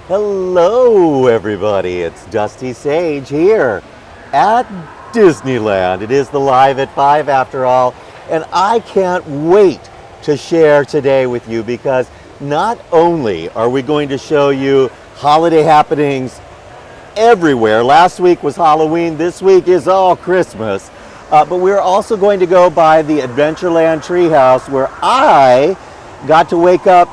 Hello everybody, it's Dusty Sage here at Disneyland. It is the Live at 5 after all, and I can't wait to share today with you because not only are we going to show you holiday happenings everywhere. Last week was Halloween, this week is all Christmas. But we're also going to go by the Adventureland Treehouse where I got to wake up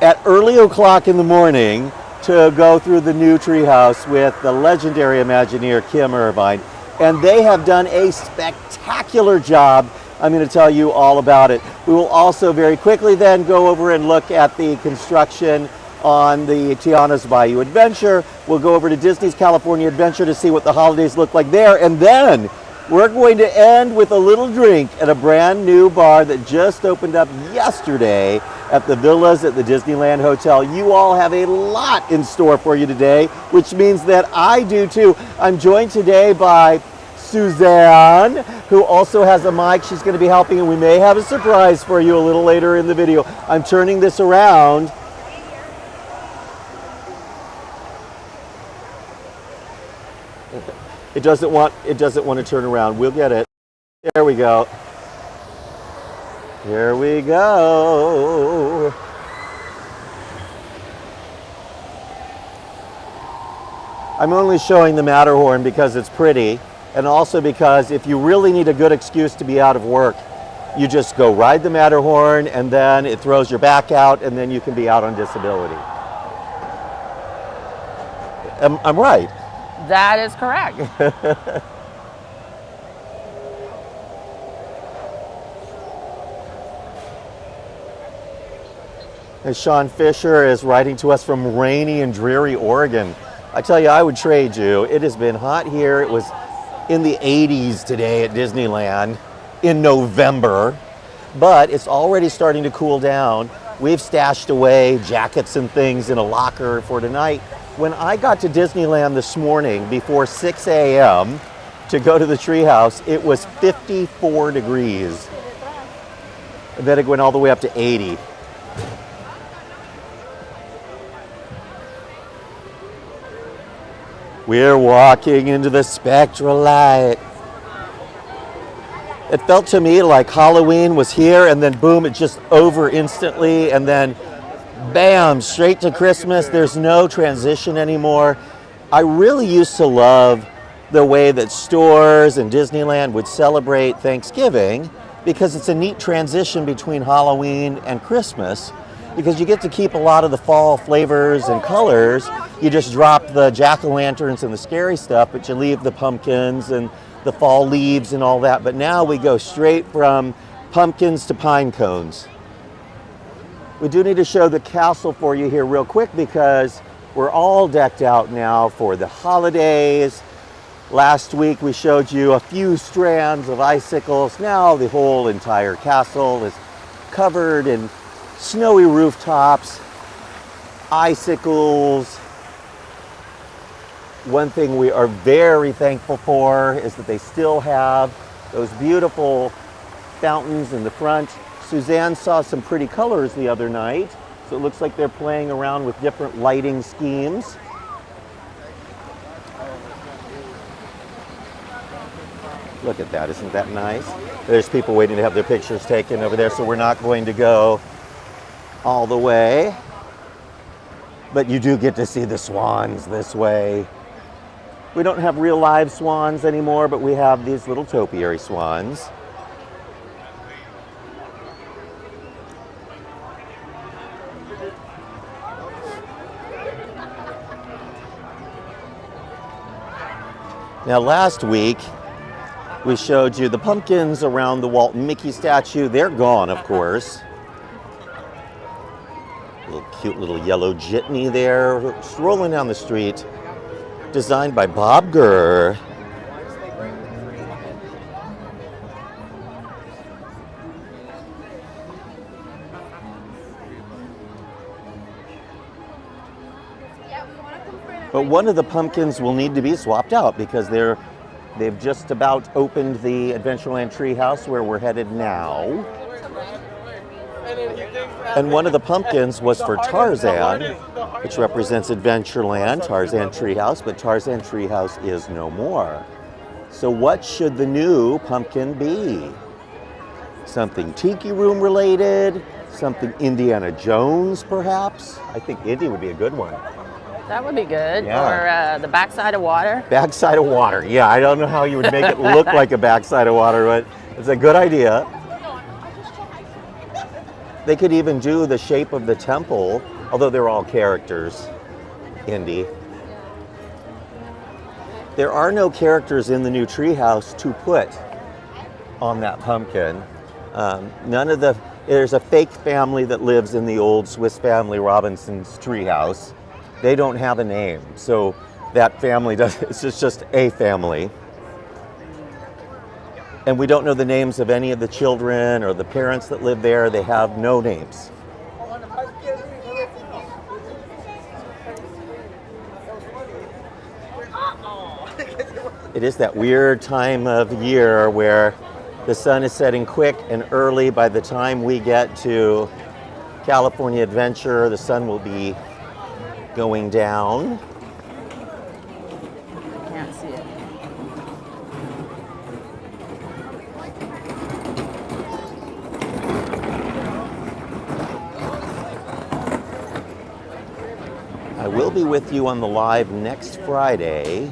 at early o'clock in the morning to go through the new treehouse with the legendary Imagineer Kim Irvine. And they have done a spectacular job. I'm going to tell you all about it. We will also very quickly then go over and look at the construction on the Tiana's Bayou Adventure. We'll go over to Disney's California Adventure to see what the holidays look like there. And then we're going to end with a little drink at a brand new bar that just opened up yesterday at the Villas at the Disneyland Hotel. You all have a lot in store for you today, which means that I do too. I'm joined today by Suzanne, who also has a mic. She's going to be helping, and we may have a surprise for you a little later in the video. I'm turning this around. It doesn't want to turn around. We'll get it. There we go. Here we go. I'm only showing the Matterhorn because it's pretty, and also because if you really need a good excuse to be out of work, you just go ride the Matterhorn and then it throws your back out and then you can be out on disability. I'm right. That is correct. And Sean Fisher is writing to us from rainy and dreary Oregon. I tell you, I would trade you. It has been hot here. It was in the 80s today at Disneyland in November, but it's already starting to cool down. We've stashed away jackets and things in a locker for tonight. When I got to Disneyland this morning before 6 a.m. to go to the treehouse, it was 54 degrees. And then it went all the way up to 80. We're walking into the spectral light. It felt to me like Halloween was here and then boom, it's just over instantly, and then bam, straight to Christmas. There's no transition anymore. I really used to love the way that stores and Disneyland would celebrate Thanksgiving because it's a neat transition between Halloween and Christmas because you get to keep a lot of the fall flavors and colors. You just drop the jack-o'-lanterns and the scary stuff, but you leave the pumpkins and the fall leaves and all that. But now we go straight from pumpkins to pine cones. We do need to show the castle for you here real quick because we're all decked out now for the holidays. Last week we showed you a few strands of icicles. Now the whole entire castle is covered in snowy rooftops, icicles. One thing we are very thankful for is that they still have those beautiful fountains in the front. Suzanne saw some pretty colors the other night, so it looks like they're playing around with different lighting schemes. Look at that, isn't that nice? There's people waiting to have their pictures taken over there, so we're not going to go all the way. But you do get to see the swans this way. We don't have real live swans anymore, but we have these little topiary swans. Now last week, we showed you the pumpkins around the Walt and Mickey statue. They're gone, of course. Cute little yellow jitney there, strolling down the street, designed by Bob Gurr. But one of the pumpkins will need to be swapped out because they've just about opened the Adventureland Treehouse where we're headed now. And then he thinks And one of the pumpkins was for Tarzan, which represents Adventureland, Tarzan Treehouse, but Tarzan Treehouse is no more. So what should the new pumpkin be? Something Tiki Room related? Something Indiana Jones, perhaps? I think Indy would be a good one. That would be good. Yeah. Or the backside of water. Backside of water. Yeah, I don't know how you would make it look like a backside of water, but it's a good idea. They could even do the shape of the temple, although they're all characters, Indy. There are no characters in the new treehouse to put on that pumpkin. There's a fake family that lives in the old Swiss Family Robinson's treehouse. They don't have a name, so that family it's just a family. And we don't know the names of any of the children or the parents that live there. They have no names. It is that weird time of year where the sun is setting quick and early. By the time we get to California Adventure, the sun will be going down. Can't see it. I will be with you on the live next Friday.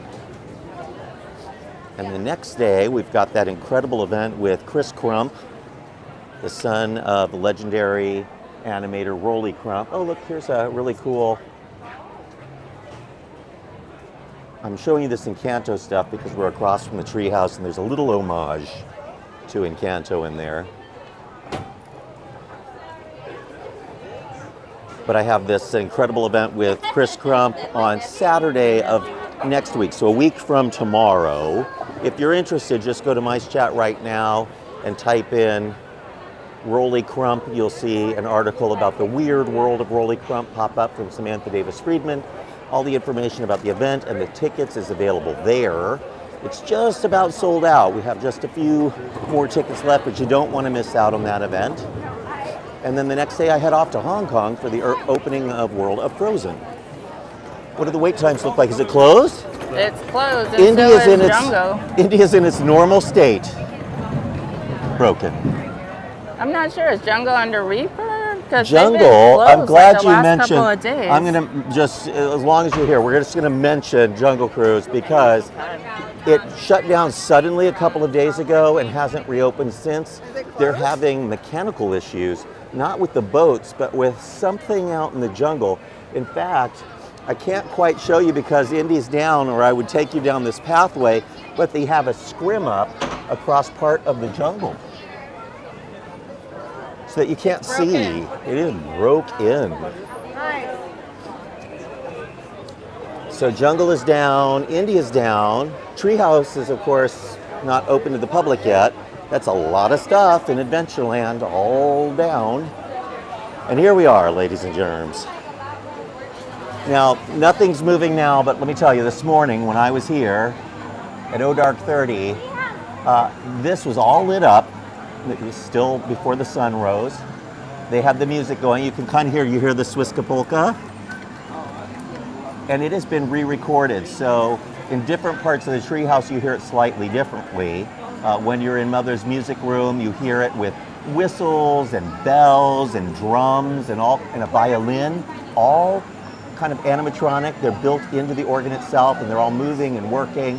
And the next day, we've got that incredible event with Chris Crump, the son of legendary animator Rolly Crump. Oh, look, here's a really cool... I'm showing you this Encanto stuff because we're across from the treehouse, and there's a little homage to Encanto in there. But I have this incredible event with Chris Crump on Saturday of next week, so a week from tomorrow. If you're interested, just go to Mice Chat right now and type in Rolly Crump. You'll see an article about the weird world of Rolly Crump pop up from Samantha Davis Friedman. All the information about the event and the tickets is available there. It's just about sold out. We have just a few more tickets left, but you don't want to miss out on that event. And then the next day I head off to Hong Kong for the opening of World of Frozen. What do the wait times look like? Is it closed? It's closed. And so is Django. India's in its normal state. Broken. I'm not sure. Is Django under refurb? Jungle, I'm glad you mentioned. I'm going to just, as long as you're here, we're just going to mention Jungle Cruise because it shut down suddenly a couple of days ago and hasn't reopened since. They're having mechanical issues, not with the boats, but with something out in the jungle. In fact, I can't quite show you because Indy's down, or I would take you down this pathway, but they have a scrim up across part of the jungle, so that you can't see. It is broken. So Jungle is down, India's down. Treehouse is, of course, not open to the public yet. That's a lot of stuff in Adventureland, all down. And here we are, ladies and germs. Now, nothing's moving now, but let me tell you, this morning when I was here at dark 30, this was all lit up. It was still before the sun rose. They had the music going. You can kind of hear the Swiska polka. And it has been re-recorded. So in different parts of the treehouse, you hear it slightly differently. When you're in Mother's music room, you hear it with whistles and bells and drums and a violin, all kind of animatronic. They're built into the organ itself, and they're all moving and working.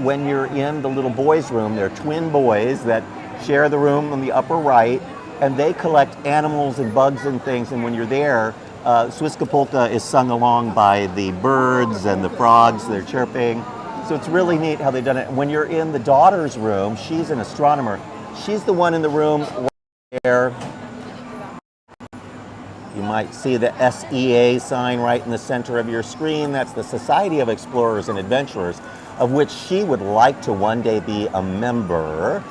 When you're in the little boys' room, they're twin boys that share the room on the upper right, and they collect animals and bugs and things. And when you're there, Swiska polka is sung along by the birds and the frogs. They're chirping. So it's really neat how they've done it. When you're in the daughter's room, she's an astronomer. She's the one in the room where you might see the SEA sign right in the center of your screen. That's the Society of Explorers and Adventurers, of which she would like to one day be a member.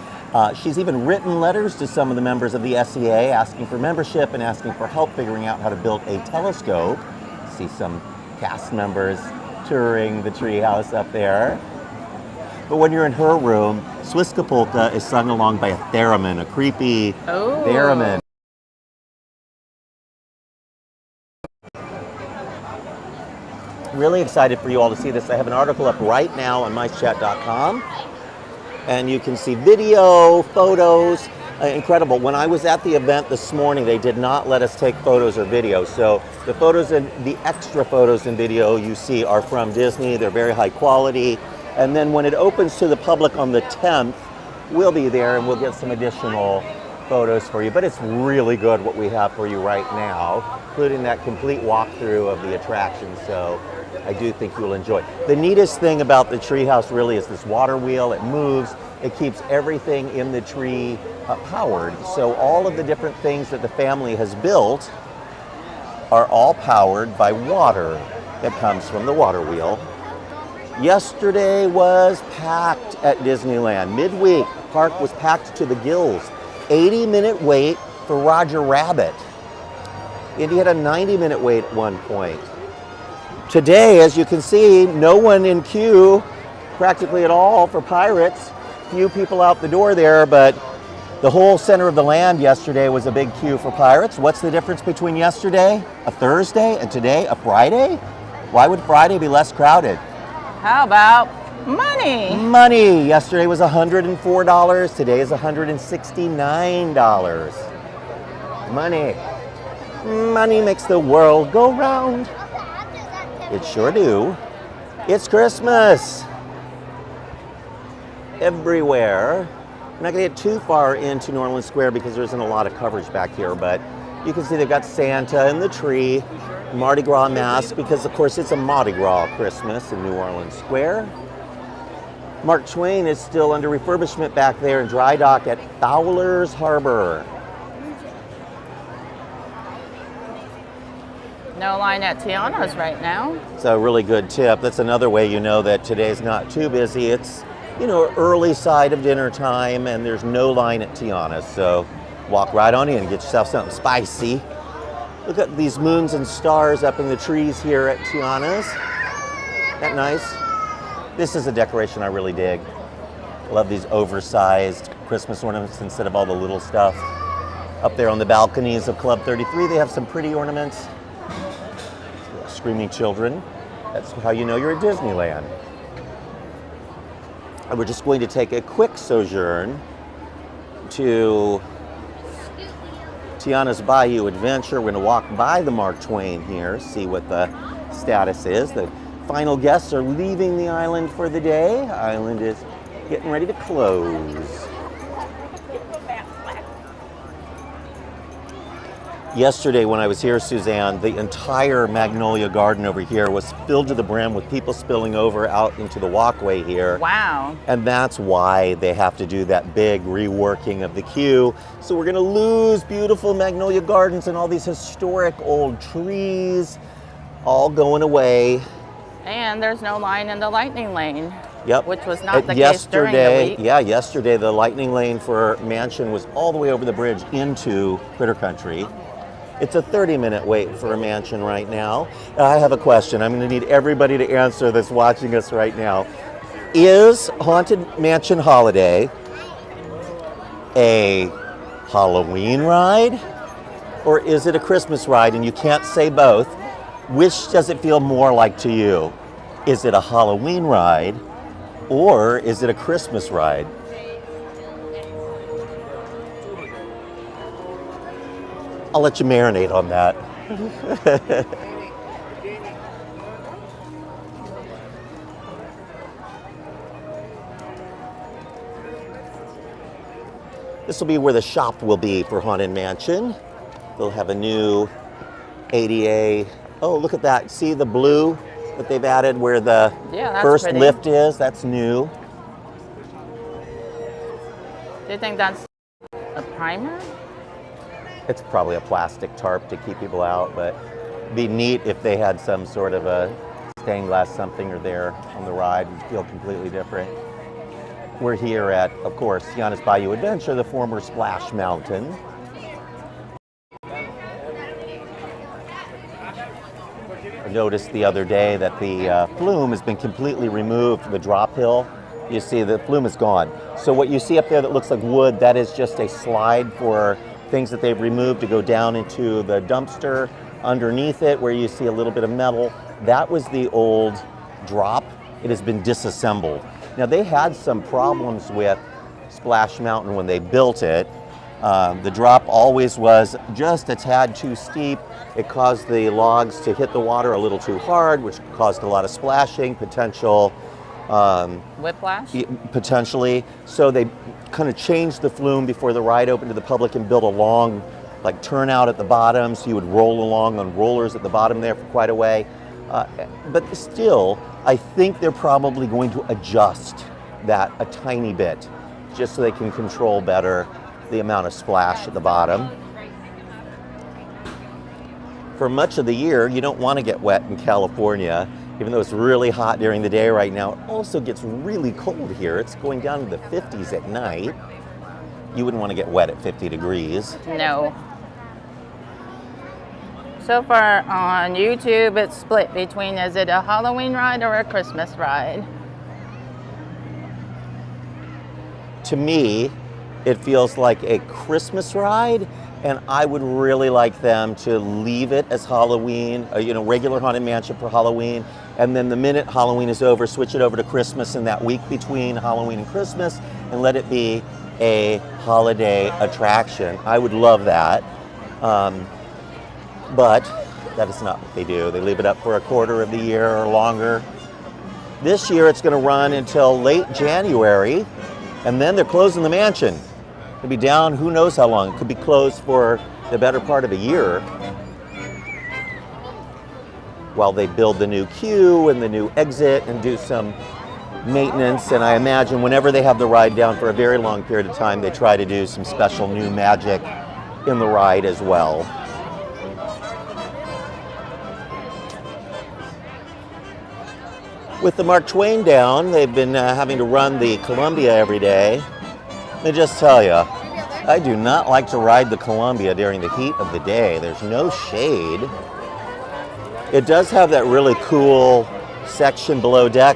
She's even written letters to some of the members of the SEA asking for membership and asking for help figuring out how to build a telescope. See some cast members touring the treehouse up there. But when you're in her room, Swiska polka is sung along by a theremin, a creepy theremin. Really excited for you all to see this. I have an article up right now on micechat.com, and you can see video, photos, incredible. When I was at the event this morning, they did not let us take photos or video. So the photos and the extra photos and video you see are from Disney. They're very high quality. And then when it opens to the public on the 10th, we'll be there and we'll get some additional photos for you. But it's really good what we have for you right now, including that complete walkthrough of the attraction. So I do think you'll enjoy. The neatest thing about the Treehouse really is this water wheel. It moves. It keeps everything in the tree powered. So all of the different things that the family has built are all powered by water that comes from the water wheel. Yesterday was packed at Disneyland. Midweek, park was packed to the gills. 80-minute wait for Roger Rabbit. Indy had a 90-minute wait at one point. Today, as you can see, no one in queue practically at all for Pirates. Few people out the door there, but the whole center of the land yesterday was a big queue for Pirates. What's the difference between yesterday, a Thursday, and today, a Friday? Why would Friday be less crowded? How about money? Money. Yesterday was $104. Today is $169. Money. Money makes the world go round. It sure do. It's Christmas. Everywhere. I'm not going to get too far into New Orleans Square because there isn't a lot of coverage back here, but you can see they've got Santa and the tree, Mardi Gras mask, because of course it's a Mardi Gras Christmas in New Orleans Square. Mark Twain is still under refurbishment back there in dry dock at Fowler's Harbor. No line at Tiana's right now. It's a really good tip. That's another way you know that today's not too busy. It's, you know, early side of dinner time and there's no line at Tiana's. So walk right on in and get yourself something spicy. Look at these moons and stars up in the trees here at Tiana's. Isn't that nice? This is a decoration I really dig. I love these oversized Christmas ornaments instead of all the little stuff. Up there on the balconies of Club 33, they have some pretty ornaments. Screaming children. That's how you know you're at Disneyland. And we're just going to take a quick sojourn to Tiana's Bayou Adventure. We're going to walk by the Mark Twain here, see what the status is. The final guests are leaving the island for the day. Island is getting ready to close. Yesterday when I was here, Suzanne, the entire Magnolia Garden over here was filled to the brim with people spilling over out into the walkway here. Wow. And that's why they have to do that big reworking of the queue. So we're gonna lose beautiful Magnolia Gardens and all these historic old trees all going away. And there's no line in the Lightning Lane. Yep. Which was not the case during the week. Yeah, yesterday the Lightning Lane for Mansion was all the way over the bridge into Critter Country. It's a 30-minute wait for a Mansion right now. I have a question. I'm going to need everybody to answer this watching us right now. Is Haunted Mansion Holiday a Halloween ride or is it a Christmas ride? And you can't say both. Which does it feel more like to you? Is it a Halloween ride or is it a Christmas ride? I'll let you marinate on that. This will be where the shop will be for Haunted Mansion. They'll have a new ADA. Oh, look at that. See the blue that they've added where the first pretty. lift is? That's new. Do you think that's a primer? It's probably a plastic tarp to keep people out, but it'd be neat if they had some sort of a stained glass something or there on the ride. It'd feel completely different. We're here at, of course, Tiana's Bayou Adventure, the former Splash Mountain. I noticed the other day that the flume has been completely removed from the drop hill. You see the flume is gone. So what you see up there that looks like wood, that is just a slide for things that they've removed to go down into the dumpster underneath it where you see a little bit of metal. that was the old drop. It has been disassembled. Now they had some problems with Splash Mountain when they built it. The drop always was just a tad too steep. It caused the logs to hit the water a little too hard, which caused a lot of splashing, potential Whiplash? potentially. So they kind of changed the flume before the ride opened to the public and built a long like turnout at the bottom, so you would roll along on rollers at the bottom there for quite a way. But still, I think they're probably going to adjust that a tiny bit, just so they can control better the amount of splash at the bottom. For much of the year, you don't want to get wet in California, even though it's really hot during the day right now. It also gets really cold here. It's going down to the 50s at night. You wouldn't want to get wet at 50 degrees. No. So far on YouTube, it's split between is it a Halloween ride or a Christmas ride? To me, it feels like a Christmas ride, and I would really like them to leave it as Halloween, regular Haunted Mansion for Halloween, and then the minute Halloween is over, switch it over to Christmas in that week between Halloween and Christmas, and let it be a holiday attraction. I would love that. But that is not what they do. They leave it up for a quarter of the year or longer. This year it's going to run until late January, and then they're closing the mansion. It'll be down who knows how long. It could be closed for the better part of a year while they build the new queue and the new exit and do some maintenance. And I imagine whenever they have the ride down for a very long period of time, they try to do some special new magic in the ride as well. With the Mark Twain down, they've been having to run the Columbia every day. Let me just tell you, I do not like to ride the Columbia during the heat of the day. There's no shade. It does have that really cool section below deck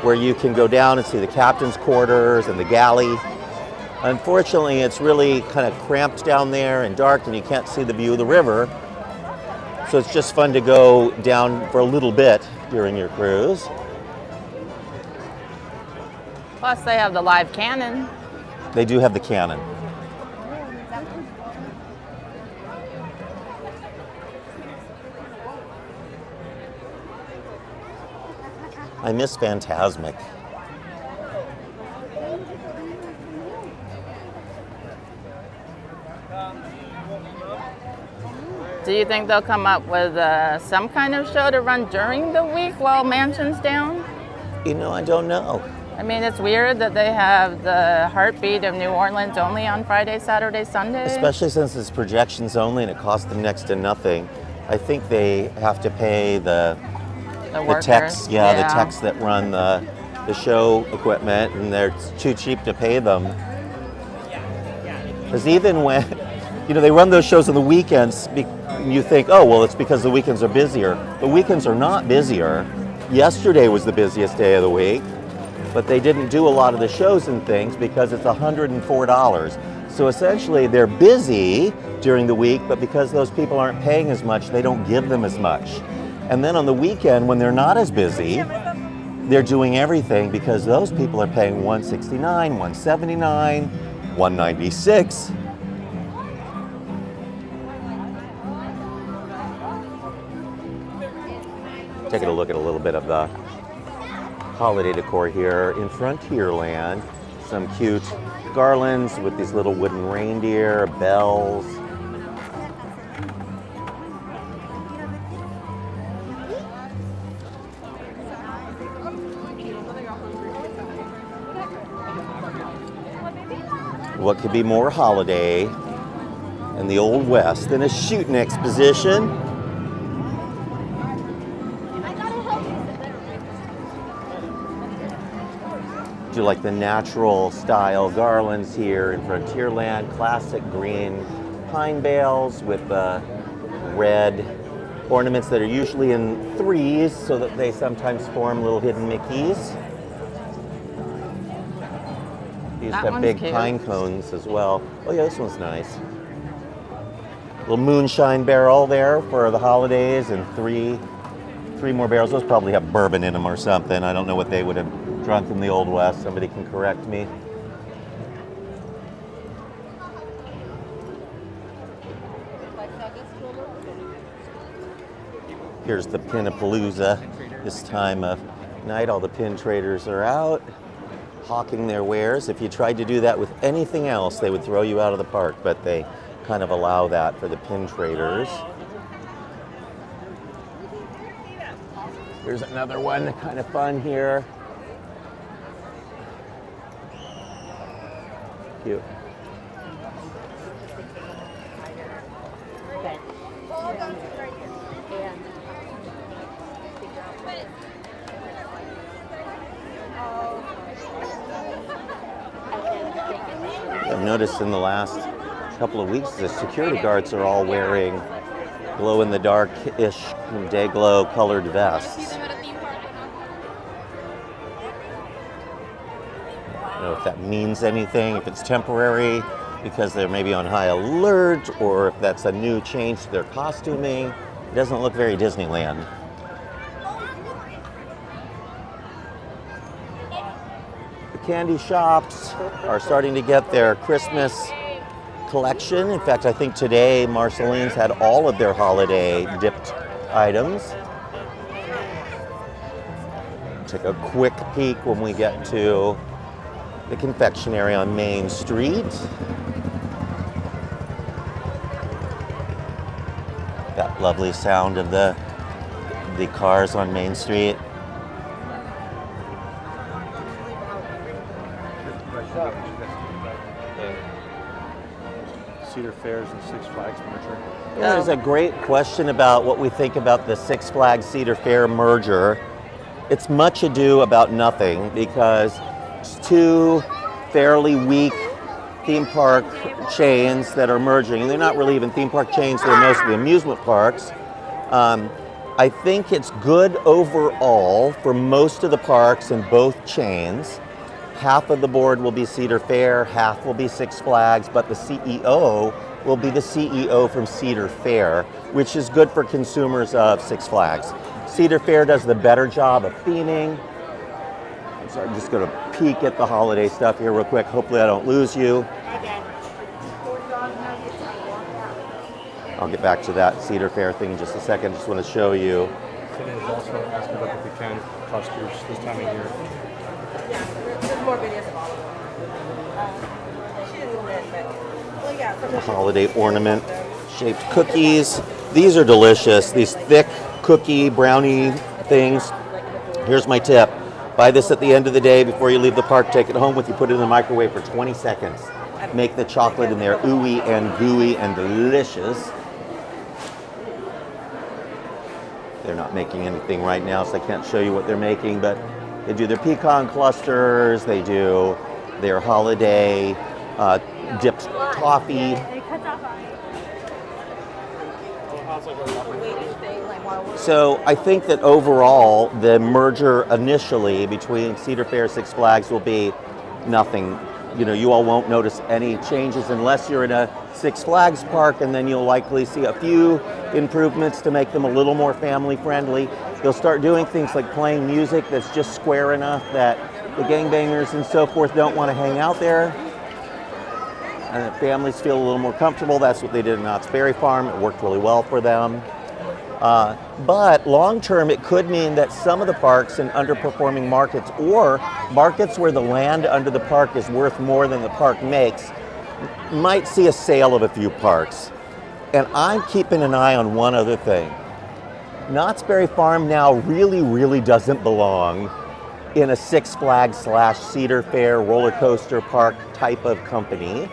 where you can go down and see the captain's quarters and the galley. Unfortunately, it's really kind of cramped down there and dark, and you can't see the view of the river. So it's just fun to go down for a little bit during your cruise. Plus they have the live cannon. They do have the cannon. I miss Phantasmic. Do you think they'll come up with some kind of show to run during the week while Mansion's down? I don't know. I mean, it's weird that they have the Heartbeat of New Orleans only on Friday, Saturday, Sunday. Especially since it's projections only and it costs them next to nothing. I think they have to pay the techs, the techs that run the show equipment, and they're too cheap to pay them. Because even when, they run those shows on the weekends, you think, oh, well, it's because the weekends are busier. The weekends are not busier. Yesterday was the busiest day of the week, but they didn't do a lot of the shows and things because it's $104. So essentially they're busy during the week, but because those people aren't paying as much, they don't give them as much. And then on the weekend, when they're not as busy, they're doing everything because those people are paying $169, $179, $196. Taking a look at a little bit of the holiday decor here in Frontierland. Some cute garlands with these little wooden reindeer, bells. What could be more holiday in the Old West than a shooting exposition? Do like the natural style garlands here in Frontierland, classic green pine bales with red ornaments that are usually in threes so that they sometimes form little hidden Mickeys. These have big cute. pine cones as well. Oh yeah, this one's nice. Little moonshine barrel there for the holidays and three 3 more barrels. Those probably have bourbon in them or something. I don't know what they would have drunk in the Old West. Somebody can correct me. Here's the Pinnapalooza. This time of night, all the pin traders are out hawking their wares. If you tried to do that with anything else, they would throw you out of the park, but they kind of allow that for the pin traders. Here's another one, kind of fun here. Cute. I've noticed in the last couple of weeks the security guards are all wearing glow-in-the-dark-ish day-glow colored vests. I don't know if that means anything, if it's temporary because they're maybe on high alert, or if that's a new change to their costuming. It doesn't look very Disneyland. The candy shops are starting to get their Christmas collection. In fact, I think today Marceline's had all of their holiday dipped items. Take a quick peek when we get to the confectionery on Main Street. That lovely sound of the cars on Main Street. Cedar Fairs and Six Flags merger. There's a great question about what we think about the Six Flags Cedar Fair merger. It's much ado about nothing because it's 2 fairly weak theme park chains that are merging. And they're not really even theme park chains, they're mostly amusement parks. I think it's good overall for most of the parks in both chains. Half of the board will be Cedar Fair, half will be Six Flags, but the CEO will be the CEO from Cedar Fair, which is good for consumers of Six Flags. Cedar Fair does the better job of theming. So I'm just gonna peek at the holiday stuff here real quick. Hopefully I don't lose you. I'll get back to that Cedar Fair thing in just a second. Just want to show you. Cindy was also asking about the pecan clusters this time of year. Yeah, there's more videos of all of them. She didn't win, but well, yeah. The holiday ornament shaped cookies. These are delicious. These thick cookie brownie things. Here's my tip. Buy this at the end of the day before you leave the park. Take it home with you. Put it in the microwave for 20 seconds. Make the chocolate in there ooey and gooey and delicious. They're not making anything right now, so I can't show you what they're making, but they do their pecan clusters, they do their holiday dipped toffee. So I think that overall, the merger initially between Cedar Fair and Six Flags will be nothing. You know, you all won't notice any changes unless you're in a Six Flags park, and then you'll likely see a few improvements to make them a little more family friendly. They'll start doing things like playing music that's just square enough that the gangbangers and so forth don't want to hang out there. And that families feel a little more comfortable. That's what they did in Knott's Berry Farm. It worked really well for them. But long term, it could mean that some of the parks in underperforming markets, or markets where the land under the park is worth more than the park makes, might see a sale of a few parks. And I'm keeping an eye on one other thing. Knott's Berry Farm now really doesn't belong in a Six Flags / Cedar Fair roller coaster park type of company.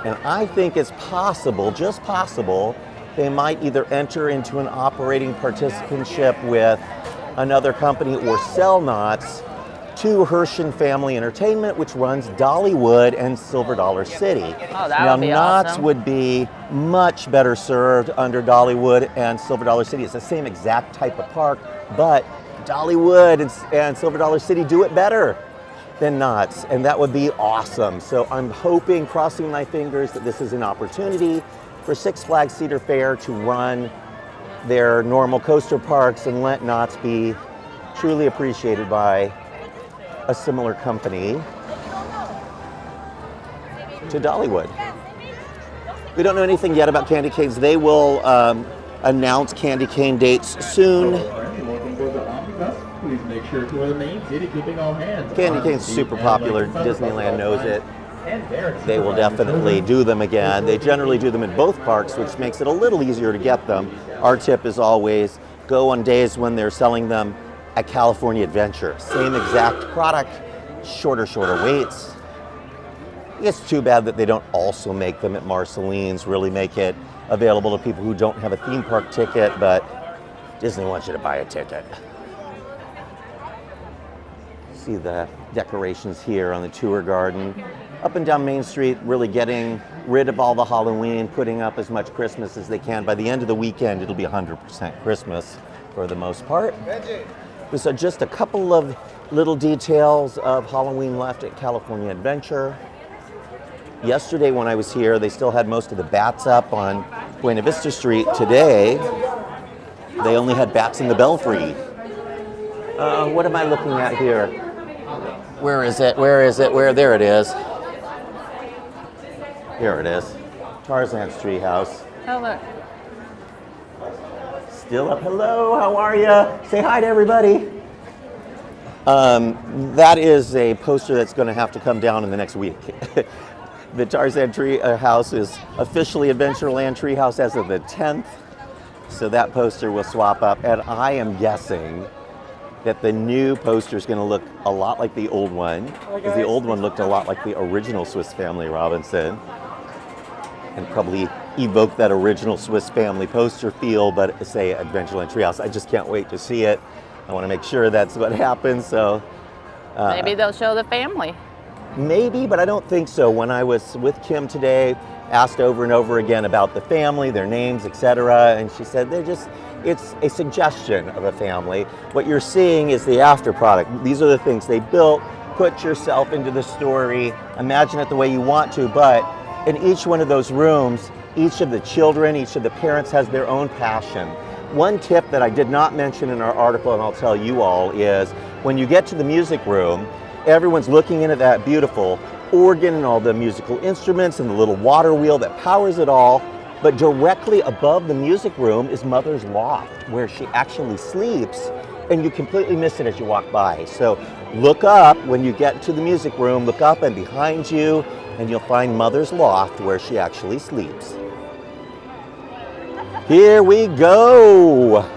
And I think it's possible, just possible, they might either enter into an operating participantship with another company or sell Knott's to Herschend Family Entertainment, which runs Dollywood and Silver Dollar City. Oh, that now, would be Knott's awesome. would be much better served under Dollywood and Silver Dollar City. It's the same exact type of park, but Dollywood and Silver Dollar City do it better than Knott's, and that would be awesome. So I'm hoping, crossing my fingers, that this is an opportunity for Six Flags Cedar Fair to run their normal coaster parks and let not be truly appreciated by a similar company to Dollywood. We don't know anything yet about candy canes. They will announce candy cane dates soon. Please make sure to wear the main city, keeping all hands. Candy cane's super popular. Disneyland knows it. They will definitely do them again. They generally do them in both parks, which makes it a little easier to get them. Our tip is always go on days when they're selling them at California Adventure. Same exact product, shorter waits. It's too bad that they don't also make them at Marceline's, really make it available to people who don't have a theme park ticket, but Disney wants you to buy a ticket. See the decorations here on the tour garden. Up and down Main Street, really getting rid of all the Halloween, putting up as much Christmas as they can. By the end of the weekend, it'll be 100% Christmas for the most part. So just a couple of little details of Halloween left at California Adventure. Yesterday when I was here, they still had most of the bats up on Buena Vista Street. Today, they only had bats in the Belfry. What am I looking at here? Where is it? Where is it? Where? There it is. Here it is. Tarzan's Treehouse. Oh, look. Still up. Hello, how are you? Say hi to everybody. That is a poster that's going to have to come down in the next week. The Tarzan Treehouse is officially Adventureland Treehouse as of the 10th. So that poster will swap up. And I am guessing that the new poster is going to look a lot like the old one, because the old one looked a lot like the original Swiss Family Robinson, and probably evoke that original Swiss Family poster feel, but say Adventureland Treehouse. I just can't wait to see it. I want to make sure that's what happens. So Maybe they'll show the family. maybe, but I don't think so. When I was with Kim today, asked over and over again about the family, their names, etc., and she said it's a suggestion of a family. What you're seeing is the after product. These are the things they built. Put yourself into the story, imagine it the way you want to, but in each one of those rooms, each of the children, each of the parents has their own passion. One tip that I did not mention in our article, and I'll tell you all, is when you get to the music room, everyone's looking into that beautiful organ and all the musical instruments and the little water wheel that powers it all. But directly above the music room is Mother's loft, where she actually sleeps, and you completely miss it as you walk by. So look up when you get to the music room, look up and behind you, and you'll find Mother's loft where she actually sleeps. Here we go.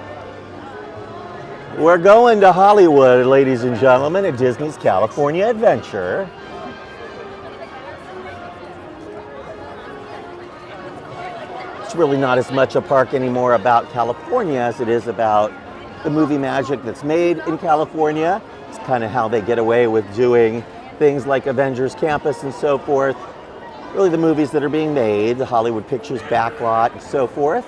We're going to Hollywood, ladies and gentlemen, at Disney's California Adventure. It's really not as much a park anymore about California as it is about the movie magic that's made in California. It's kind of how they get away with doing things like Avengers Campus and so forth. Really the movies that are being made, the Hollywood Pictures backlot and so forth.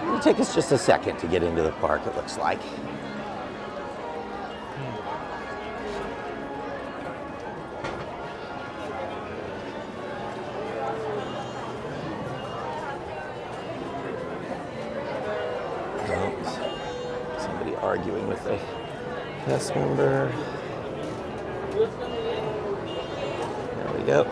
It'll take us just a second to get into the park, it looks like. Somebody arguing with a cast member. There we go.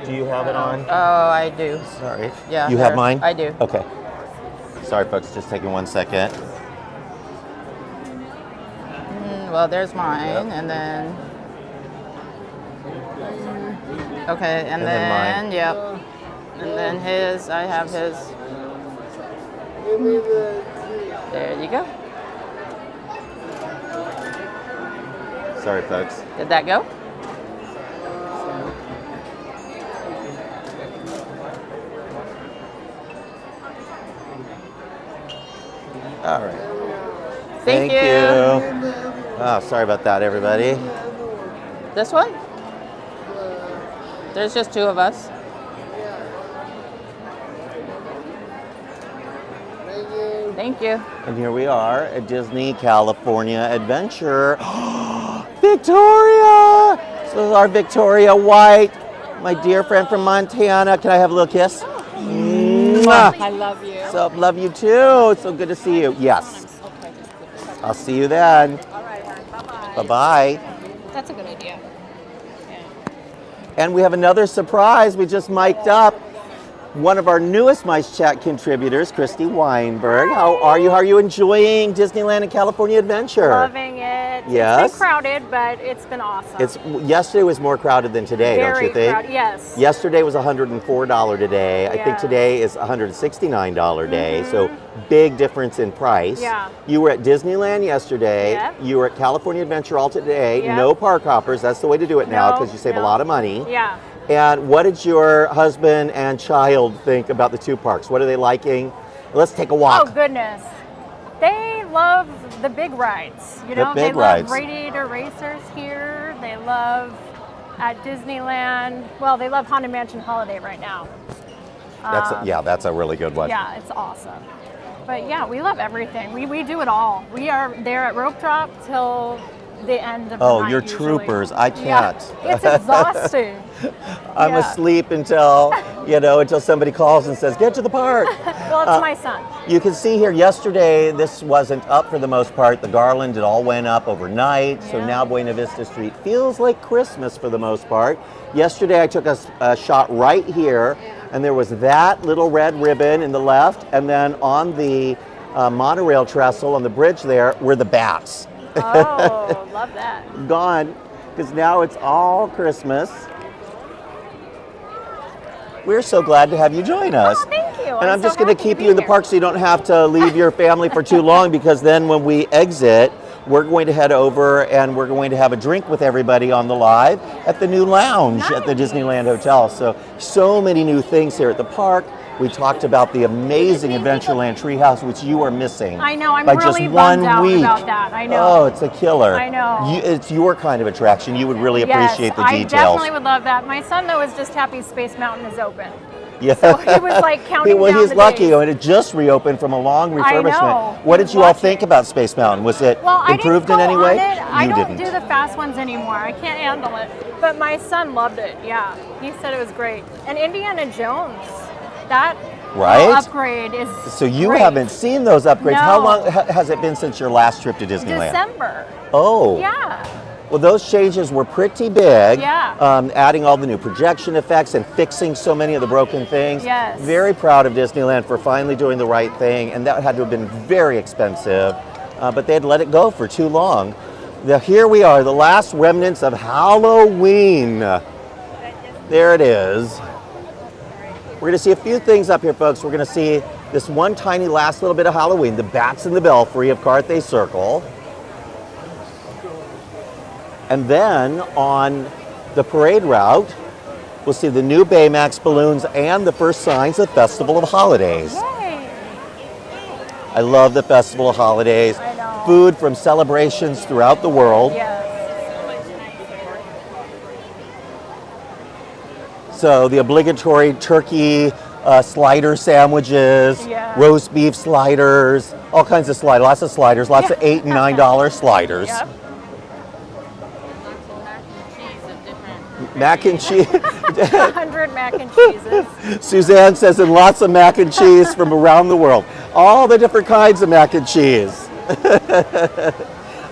Do you have it on? Oh, I do. Sorry. Yeah. You have here. mine? I do. Okay. Sorry, folks, just taking 1 second. Well, there's mine, Yep. and then. Okay, and then mine. yep. And then his, I have his. There you go. Sorry, folks. Did that go? All right. Thank you. Oh, sorry about that, everybody. This one? There's just 2 of us. Thank you. And here we are at Disney California Adventure. Victoria! So this is our Victoria White, my dear friend from Montana. Can I have a little kiss? Mwah. I love you. So, love you too. It's so good to see you. Yes. I'll see you then. All right, bye-bye. Bye-bye. That's a good idea. And we have another surprise. We just mic'd up one of our newest Mice Chat contributors, Christy Weinberg. How are you? How are you enjoying Disneyland and California Adventure? Loving it. Yes. It's been crowded, but it's been awesome. Yesterday was more crowded than today, don't Very you think? crowded, yes. Yesterday was $104 today. I think Yeah. today is $169 day. So big difference in price. Yeah. You were at Disneyland yesterday. Yep. You were at California Adventure all today. Yep. No park hoppers. That's the way to do it now No, because you save a no. lot of money. Yeah. And what did your husband and child think about the 2 parks? What are they liking? Let's take a walk. Oh, goodness. They love the big rides. You The know, big they rides. love Radiator Racers here. They love at Disneyland. Well, they love Haunted Mansion Holiday right now. That's a really good one. Yeah, it's awesome. But yeah, we love everything. We do it all. We are there at rope drop till the end of the night. You're usually. troopers. I can't. Yeah, it's exhausting. I'm Yeah. asleep until somebody calls and says, get to the park. Well, it's my son. You can see here yesterday, this wasn't up for the most part. The garland, it all went up overnight. So Yeah. now Buena Vista Street feels like Christmas for the most part. Yesterday I took a shot right here and there was that little red ribbon in the left. And then on the monorail trestle on the bridge there were the bats. Oh, love that. Gone, because now it's all Christmas. We're so glad to have you join us. Oh, thank you. And I'm so just going to happy keep be you in the here. park so you don't have to leave your family for too long, because then when we exit, we're going to head over and we're going to have a drink with everybody on the live at the new lounge at the Disneyland Hotel. So many new things here at the park. We talked about the amazing Adventureland Treehouse, which you are missing. I know, I'm by really just 1 bummed out week. about that. I know. Oh, it's a killer. I know. It's your kind of attraction. You would really appreciate the I details. definitely would love that. My son, though, is just happy Space Mountain is open. Yeah. So he was like counting Well, down he's the lucky. days. And it just reopened from a long refurbishment. know. What He did was you all watching. think about Space Mountain? Was it Well, improved I in didn't any go way? on it. I You don't didn't. do the fast ones anymore. I can't handle it. But my son loved it. Yeah, he said it was great. And Indiana Jones, that Right? upgrade is So you great. haven't seen those upgrades. How No. long has it been since your last trip to Disneyland? December. Oh. Yeah. Well, those changes were pretty big. Yeah. Adding all the new projection effects and fixing so many of the broken things. Yes. Very proud of Disneyland for finally doing the right thing, and that had to have been very expensive, but they had let it go for too long. Here we are, the last remnants of Halloween. There it is. We're going to see a few things up here, folks. We're going to see this one tiny last little bit of Halloween, the Bats in the Belfry of Carthay Circle. And then on the parade route, we'll see the new Baymax balloons and the first signs of Festival of Holidays. Yay. I love the Festival of Holidays. I know. Food from celebrations throughout the world. Yes. So the obligatory turkey slider sandwiches, Yeah. roast beef sliders, all kinds of sliders, lots of sliders, lots of $8 and $9 sliders. Yep. Mac and cheese. 100 mac and cheeses. Suzanne says, and lots of mac and cheese from around the world. All the different kinds of mac and cheese.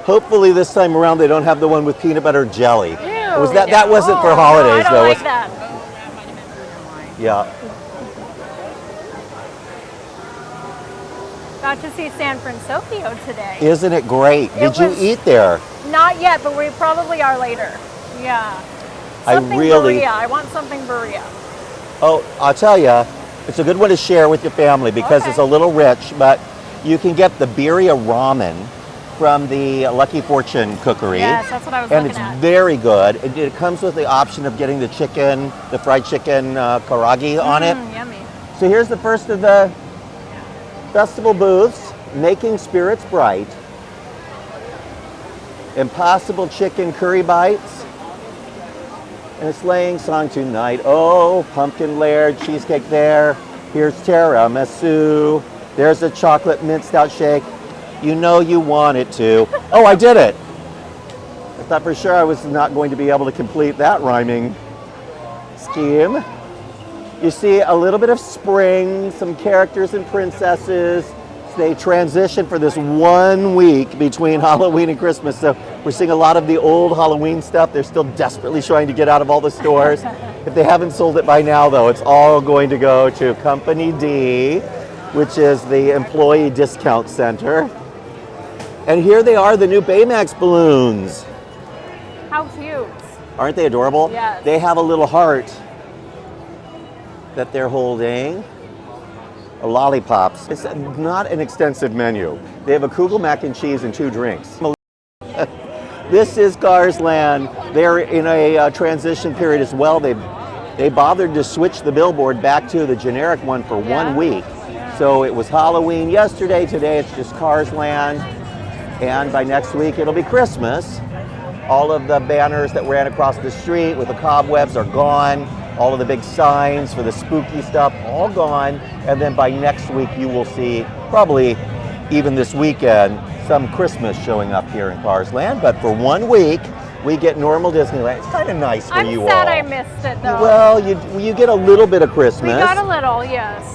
Hopefully this time around they don't have the one with peanut butter and jelly. Ew. Was that wasn't for Oh, holidays no, I don't though. like that. Yeah. Got to see San Francisco today. Isn't it great? It Did you was- eat there? Not yet, but we probably are later. Yeah. I Something really- Berea. I want something Berea. Oh, I'll tell you, it's a good one to share with your family because Okay. it's a little rich, but you can get the birria ramen from the Lucky Fortune cookery. Yes, that's what I was And looking it's at. very good. It comes with the option of getting the chicken, the fried chicken karagi on it. Yummy. So here's the first of the festival booths. Making Spirits Bright, Impossible Chicken Curry Bites, and a sleighing song tonight. Oh, pumpkin layered cheesecake there. Here's tiramisu. There's a chocolate mint stout shake. You know you want it to. Oh, I did it. I thought for sure I was not going to be able to complete that rhyming scheme. You see a little bit of spring, some characters and princesses. They transition for this 1 week between Halloween and Christmas. So we're seeing a lot of the old Halloween stuff. They're still desperately trying to get out of all the stores. If they haven't sold it by now, though, it's all going to go to Company D, which is the employee discount center. And here they are, the new Baymax balloons. How cute. Aren't they adorable? Yes. They have a little heart that they're holding. Lollipops. It's not an extensive menu. They have a Kugel mac and cheese and 2 drinks. This is Cars Land. They're in a transition period as well. They bothered to switch the billboard back to the generic one for 1 week. So it was Halloween yesterday. Today it's just Cars Land. And by next week it'll be Christmas. All of the banners that ran across the street with the cobwebs are gone. All of the big signs for the spooky stuff, all gone. And then by next week, you will see, probably even this weekend, some Christmas showing up here in Cars Land. But for 1 week, we get normal Disneyland. It's kind of nice for you all. I'm sad I missed it, though. Well, you get a little bit of Christmas. We got a little, yes.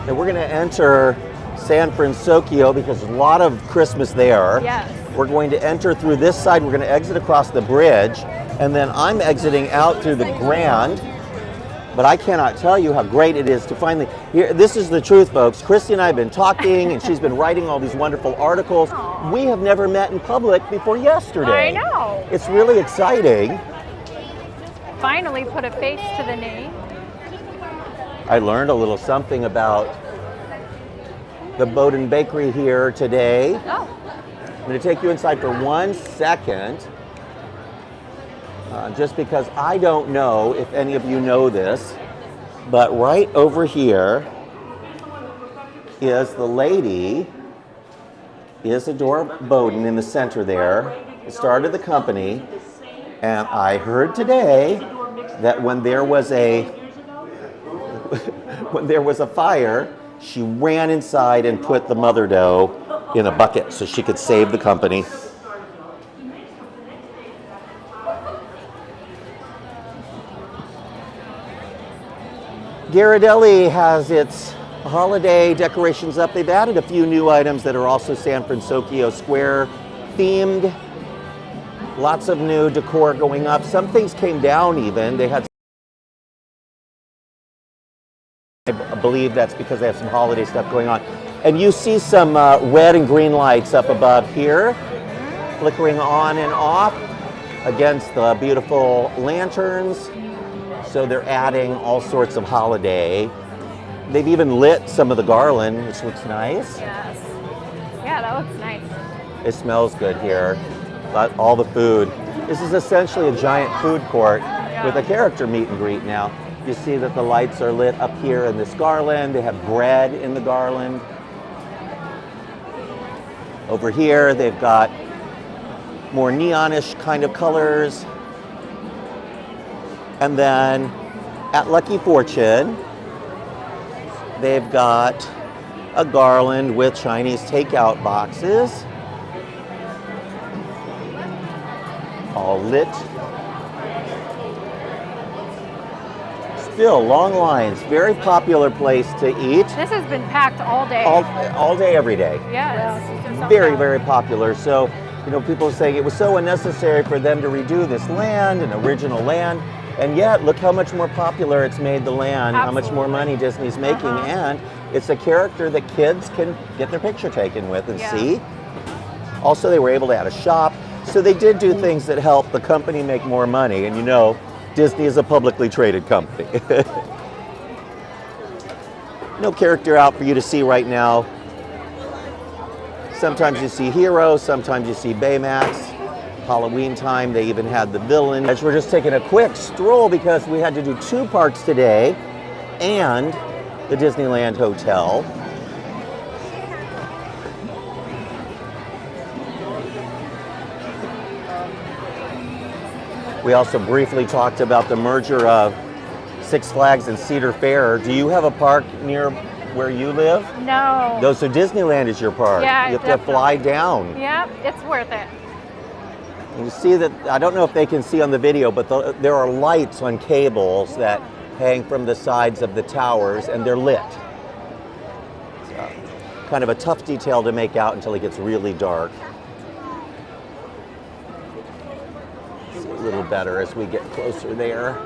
And we're going to enter San Francisco because there's a lot of Christmas there. Yes. We're going to enter through this side. We're going to exit across the bridge, and then I'm exiting out through the Grand. But I cannot tell you how great it is to finally hear. This is the truth, folks. Christy and I have been talking, and she's been writing all these wonderful articles. Aww. We have never met in public before yesterday. I know. It's really exciting. Finally put a face to the name. I learned a little something about the Bowden Bakery here today. Oh. I'm going to take you inside for 1 second, just because I don't know if any of you know this, but right over here is the lady, Isadora Bowden in the center there, started the company, and I heard today that when there was a fire, she ran inside and put the mother dough in a bucket so she could save the company. Ghirardelli has its holiday decorations up. They've added a few new items that are also San Francisco Square themed. Lots of new decor going up. Some things came down even. They had, I believe that's because they have some holiday stuff going on. And you see some red and green lights up above here, flickering on and off against the beautiful lanterns. So they're adding all sorts of holiday. They've even lit some of the garland, which looks nice. Yes. Yeah, that looks nice. It smells good here. All the food. This is essentially a giant food court with a character meet and greet now. You see that the lights are lit up here in this garland. They have bread in the garland. Over here, they've got more neonish kind of colors. And then at Lucky Fortune, they've got a garland with Chinese takeout boxes, all lit. Still long lines, very popular place to eat. This has been packed all day. All day, every day. Yes. Very, very popular. So, people are saying it was so unnecessary for them to redo this land, an original land. And yet, look how much more popular it's made the land, Absolutely. how much more money Disney's making, and it's a character that kids can get their picture taken with and see. Also, they were able to add a shop, so they did do things that help the company make more money, and Disney is a publicly traded company. No character out for you to see right now. Sometimes you see Hero, sometimes you see Baymax. Halloween time, they even had the villain. We're just taking a quick stroll because we had to do 2 parks today. and the Disneyland Hotel. We also briefly talked about the merger of Six Flags and Cedar Fair. Do you have a park near where you live? No. No, so Disneyland is your park. Yeah, you have to fly down. Yep, it's worth it. And you see that, I don't know if they can see on the video, but there are lights on cables that hang from the sides of the towers, and they're lit. So, kind of a tough detail to make out until it gets really dark. See a little better as we get closer there.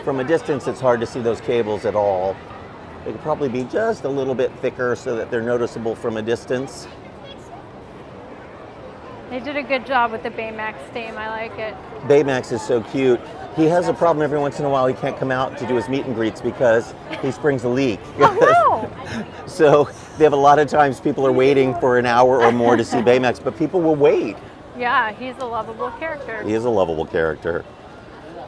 From a distance, it's hard to see those cables at all. They could probably be just a little bit thicker so that they're noticeable from a distance. They did a good job with the Baymax theme. I like it. Baymax is so cute. He has a problem every once in a while. He can't come out to do his meet and greets because he springs a leak. Oh, no. So they have a lot of times people are waiting for an hour or more to see Baymax, but people will wait. Yeah, he's a lovable character. He is a lovable character.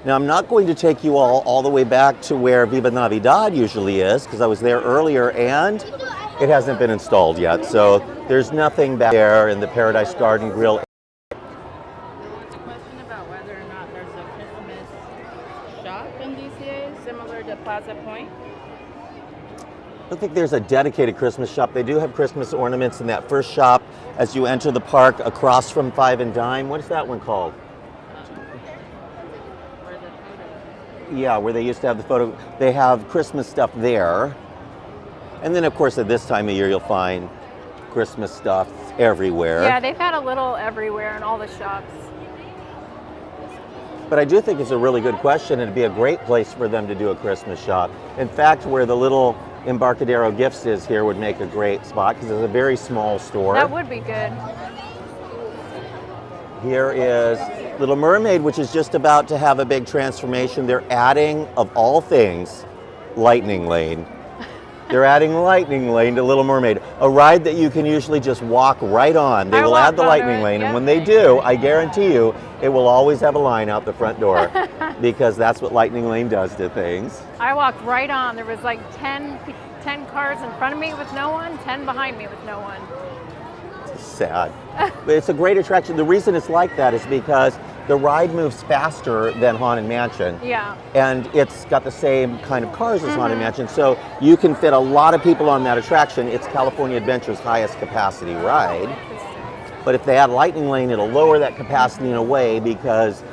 Now, I'm not going to take you all the way back to where Viva Navidad usually is, because I was there earlier and it hasn't been installed yet. So there's nothing back there in the Paradise Garden Grill. It's a question about whether or not there's a Christmas shop in DCA similar to Plaza Point. I don't think there's a dedicated Christmas shop. They do have Christmas ornaments in that first shop as you enter the park across from Five and Dime. What is that one called? Yeah, where they used to have the photo. They have Christmas stuff there. And then, of course, at this time of year, you'll find Christmas stuff everywhere. Yeah, they've had a little everywhere in all the shops. But I do think it's a really good question, and it'd be a great place for them to do a Christmas shop. In fact, where the little Embarcadero Gifts is here would make a great spot, because it's a very small store. That would be good. Here is Little Mermaid, which is just about to have a big transformation. They're adding, of all things, Lightning Lane. They're adding Lightning Lane to Little Mermaid, a ride that you can usually just walk right on. They will add the Lightning Lane, and when they do, I guarantee you, it will always have a line out the front door, because that's what Lightning Lane does to things. I walked right on. There was like 10 cars in front of me with no one, 10 behind me with no one. Sad. But it's a great attraction. The reason it's like that is because the ride moves faster than Haunted Mansion. Yeah. And it's got the same kind of cars as Haunted Mansion, so you can fit a lot of people on that attraction. It's California Adventure's highest capacity ride. But if they add Lightning Lane, it'll lower that capacity in a way, because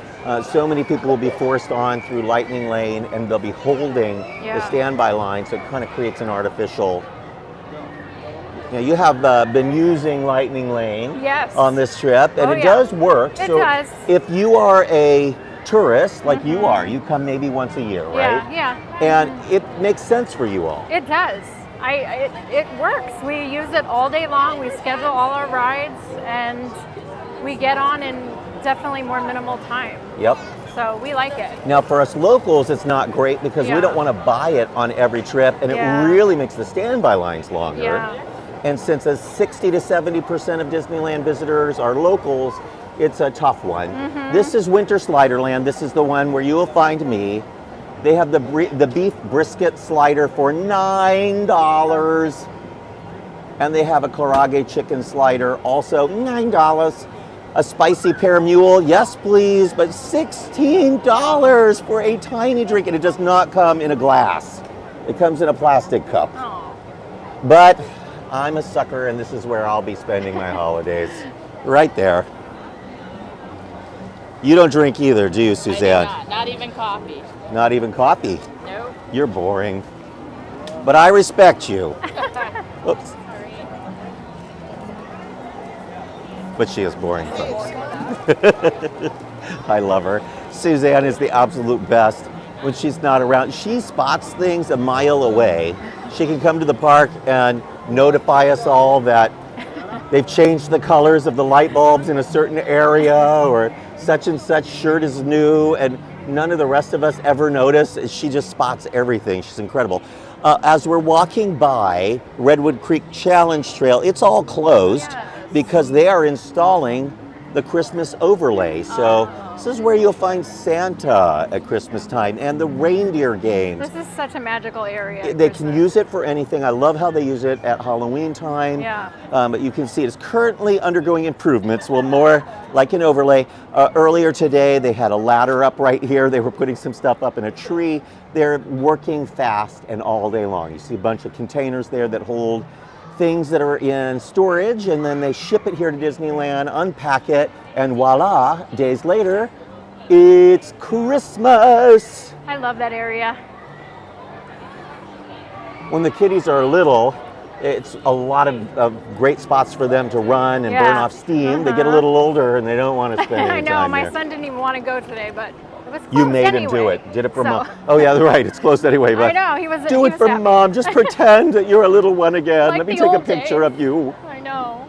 so many people will be forced on through Lightning Lane, and they'll be holding the standby line, so it kind of creates an artificial. Now, you have been using Lightning Lane on this trip, and it does work. It so does. if you are a tourist, like you are, you come maybe once a year, right? Yeah. And it makes sense for you all. It does. It works. We use it all day long. We schedule all our rides, and we get on in definitely more minimal time. Yep. So we like it. Now, for us locals, it's not great because we don't want to buy it on every trip, and it really makes the standby lines longer. Yeah. And since 60 to 70% of Disneyland visitors are locals, it's a tough one. This is Winter Sliderland. This is the one where you will find me. They have the beef brisket slider for $9. And they have a karaage chicken slider, also $9. A spicy pear mule, yes please, but $16 for a tiny drink. And it does not come in a glass. It comes in a plastic cup. Oh. But I'm a sucker, and this is where I'll be spending my holidays. Right there. You don't drink either, do you, Suzanne? I do not even coffee. Not even coffee? Nope. You're boring. But I respect you. Oops. But she is boring, folks. I love her. Suzanne is the absolute best. When she's not around, she spots things a mile away. She can come to the park and notify us all that they've changed the colors of the light bulbs in a certain area, or such and such shirt is new, and none of the rest of us ever notice. She just spots everything. She's incredible. As we're walking by Redwood Creek Challenge Trail, it's all closed because they are installing the Christmas overlay. So This is where you'll find Santa at Christmas time and the reindeer games. This is such a magical area. They can use it for anything. I love how they use it at Halloween time. Yeah. But you can see it's currently undergoing improvements. Well, more like an overlay. Earlier today, they had a ladder up right here. They were putting some stuff up in a tree. They're working fast and all day long. You see a bunch of containers there that hold things that are in storage, and then they ship it here to Disneyland, unpack it, and voila, days later, it's Christmas. I love that area. When the kiddies are little, it's a lot of great spots for them to run and burn off steam. They get a little older and they don't want to spend I any know, time my there. son didn't even want to go today, but it was closed You made him do anyway. it. Did it for So- mom. Oh yeah, right. It's closed anyway. But I know, he was do he it was for happy. mom. Just pretend that you're a little one again. Like Let me the take a old picture days. of you. I know.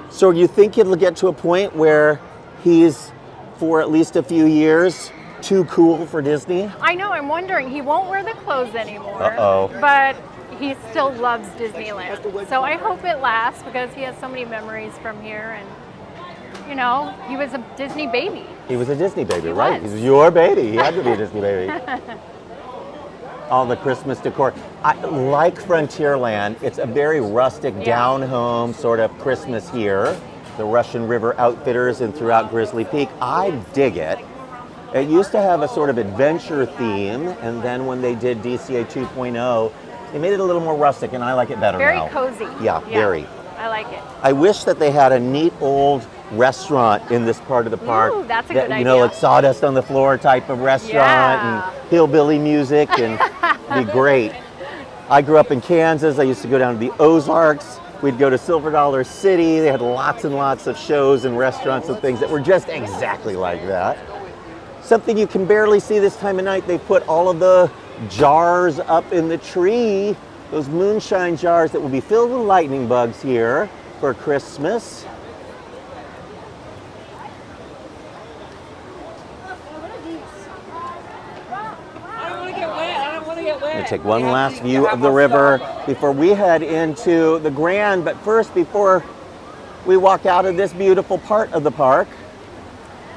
So you think it'll get to a point where he's, for at least a few years, too cool for Disney? I know, I'm wondering, he won't wear the clothes anymore. Uh-oh. But he still loves Disneyland. So I hope it lasts because he has so many memories from here, and you know, he was a Disney baby. He was a Disney baby, He right? was. He's your baby. He had to be a Disney baby. All the Christmas decor. Like Frontierland, it's a very rustic, down-home sort of Christmas here. The Russian River Outfitters and throughout Grizzly Peak. I dig it. It used to have a sort of adventure theme, and then when they did DCA 2.0, they made it a little more rustic, and I like it better Very now. cozy. Yeah, very. I like it. I wish that they had a neat old restaurant in this part of the park. Ooh, that's a that, good you know, idea. like sawdust on the floor type of restaurant Yeah. and hillbilly music, and it'd be great. I grew up in Kansas. I used to go down to the Ozarks. We'd go to Silver Dollar City. They had lots and lots of shows and restaurants and things that were just exactly like that. Something you can barely see this time of night, they put all of the jars up in the tree, those moonshine jars that will be filled with lightning bugs here for Christmas. I'm going to take one last view of the river before we head into the Grand. But first, before we walk out of this beautiful part of the park,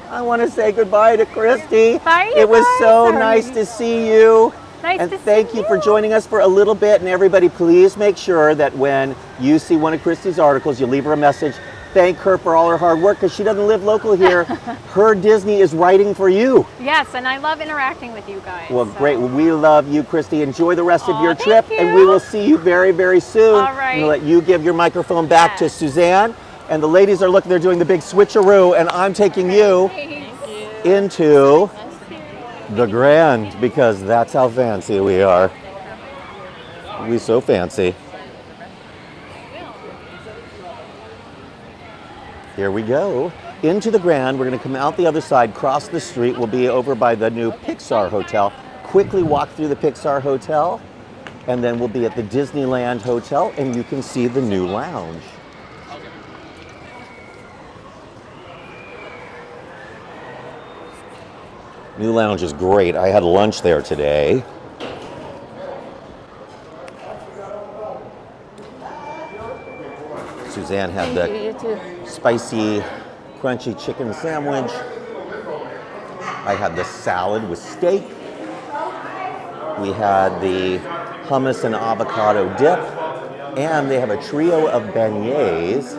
I want to say goodbye to Christy. Bye, you it was so guys. nice to see you. Nice and to see thank you for you. joining us for a little bit. And everybody, please make sure that when you see one of Christy's articles, you leave her a message. Thank her for all her hard work because she doesn't live local here. Her Disney is writing for you. Yes, and I love interacting with you guys. Well, so. great. Well, we love you, Christy. Enjoy the rest of Aw, your thank trip, and we you. will see you very, very soon. All right. I'm going to let you give your microphone back to Yes. Suzanne. And the ladies are looking, they're doing the big switcheroo, and I'm taking you into the Grand because that's how fancy we are. We so fancy. Here we go. Into the Grand. We're going to come out the other side, cross the street. We'll be over by the new Pixar Hotel. Quickly walk through the Pixar Hotel, and then we'll be at the Disneyland Hotel, and you can see the new lounge. New lounge is great. I had lunch there today. Suzanne had the spicy, crunchy chicken sandwich. I had the salad with steak. We had the hummus and avocado dip. And they have a trio of beignets.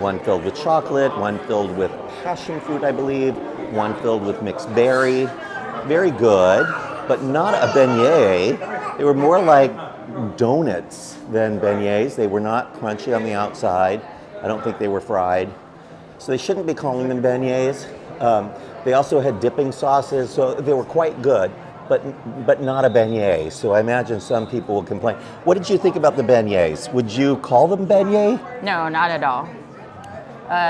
One filled with chocolate, one filled with passion fruit, I believe, one filled with mixed berry. Very good, but not a beignet. They were more like donuts than beignets. They were not crunchy on the outside. I don't think they were fried. So they shouldn't be calling them beignets. They also had dipping sauces, so they were quite good, but not a beignet. So I imagine some people will complain. What did you think about the beignets? Would you call them beignet? No, not at all.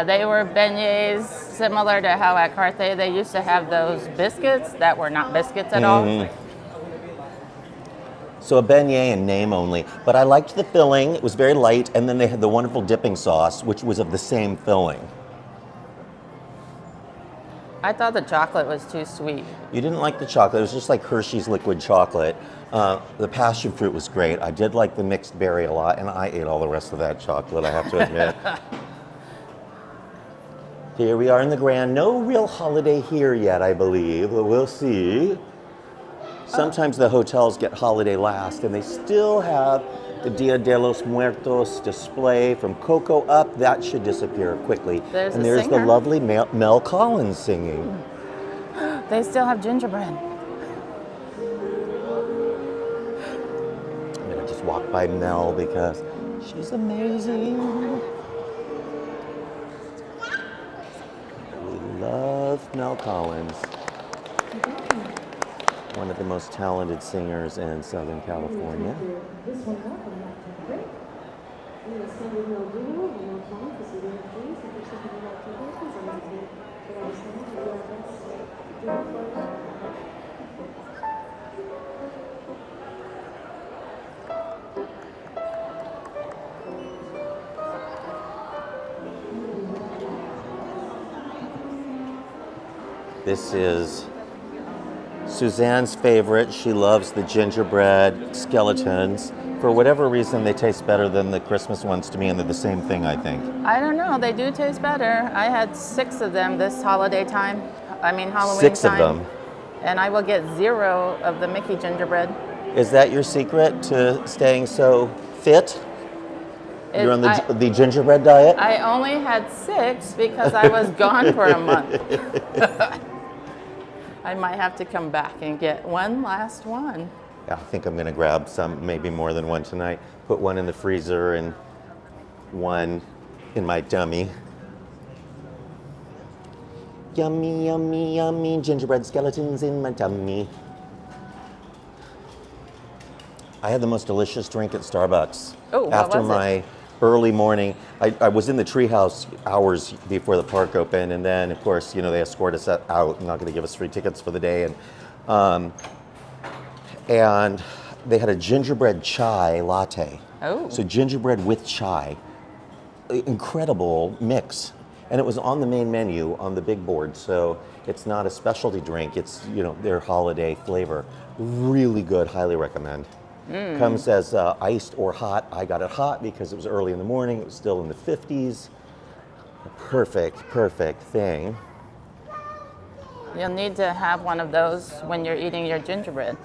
They were beignets similar to how at Carthay they used to have those biscuits that were not biscuits at all. So a beignet in name only. But I liked the filling. It was very light. And then they had the wonderful dipping sauce, which was of the same filling. I thought the chocolate was too sweet. You didn't like the chocolate. It was just like Hershey's liquid chocolate. The passion fruit was great. I did like the mixed berry a lot, and I ate all the rest of that chocolate, I have to admit. Here we are in the Grand. No real holiday here yet, I believe, but we'll see. Sometimes the hotels get holiday last, and they still have the Dia de los Muertos display from Coco up. That should disappear quickly. There's and a there's the singer. lovely Mel Collins singing. They still have gingerbread. I'm gonna just walk by Mel because she's amazing. We love Mel Collins. One of the most talented singers in Southern California. This is Suzanne's favorite. She loves the gingerbread skeletons. For whatever reason, they taste better than the Christmas ones to me, and they're the same thing, I think. I don't know. They do taste better. I had 6 of them this holiday time. I mean Halloween 6 time. of them. And I will get 0 of the Mickey gingerbread. Is that your secret to staying so fit? You're on the gingerbread diet? I only had 6 because I was gone for a month. I might have to come back and get one last one. I think I'm gonna grab some, maybe more than one tonight. Put one in the freezer and one in my tummy. Yummy, yummy, yummy, gingerbread skeletons in my tummy. I had the most delicious drink at Starbucks. Oh, what after was it? my early morning. I was in the Treehouse hours before the park opened, and then, of course, you know, they escort us out and not going to give us free tickets for the day. And they had a gingerbread chai latte. Oh. So gingerbread with chai. Incredible mix. And it was on the main menu on the big board, so it's not a specialty drink. It's, you know, their holiday flavor. Really good, highly recommend. Comes as iced or hot. I got it hot because it was early in the morning. It was still in the 50s. Perfect, perfect thing. You'll need to have one of those when you're eating your gingerbread.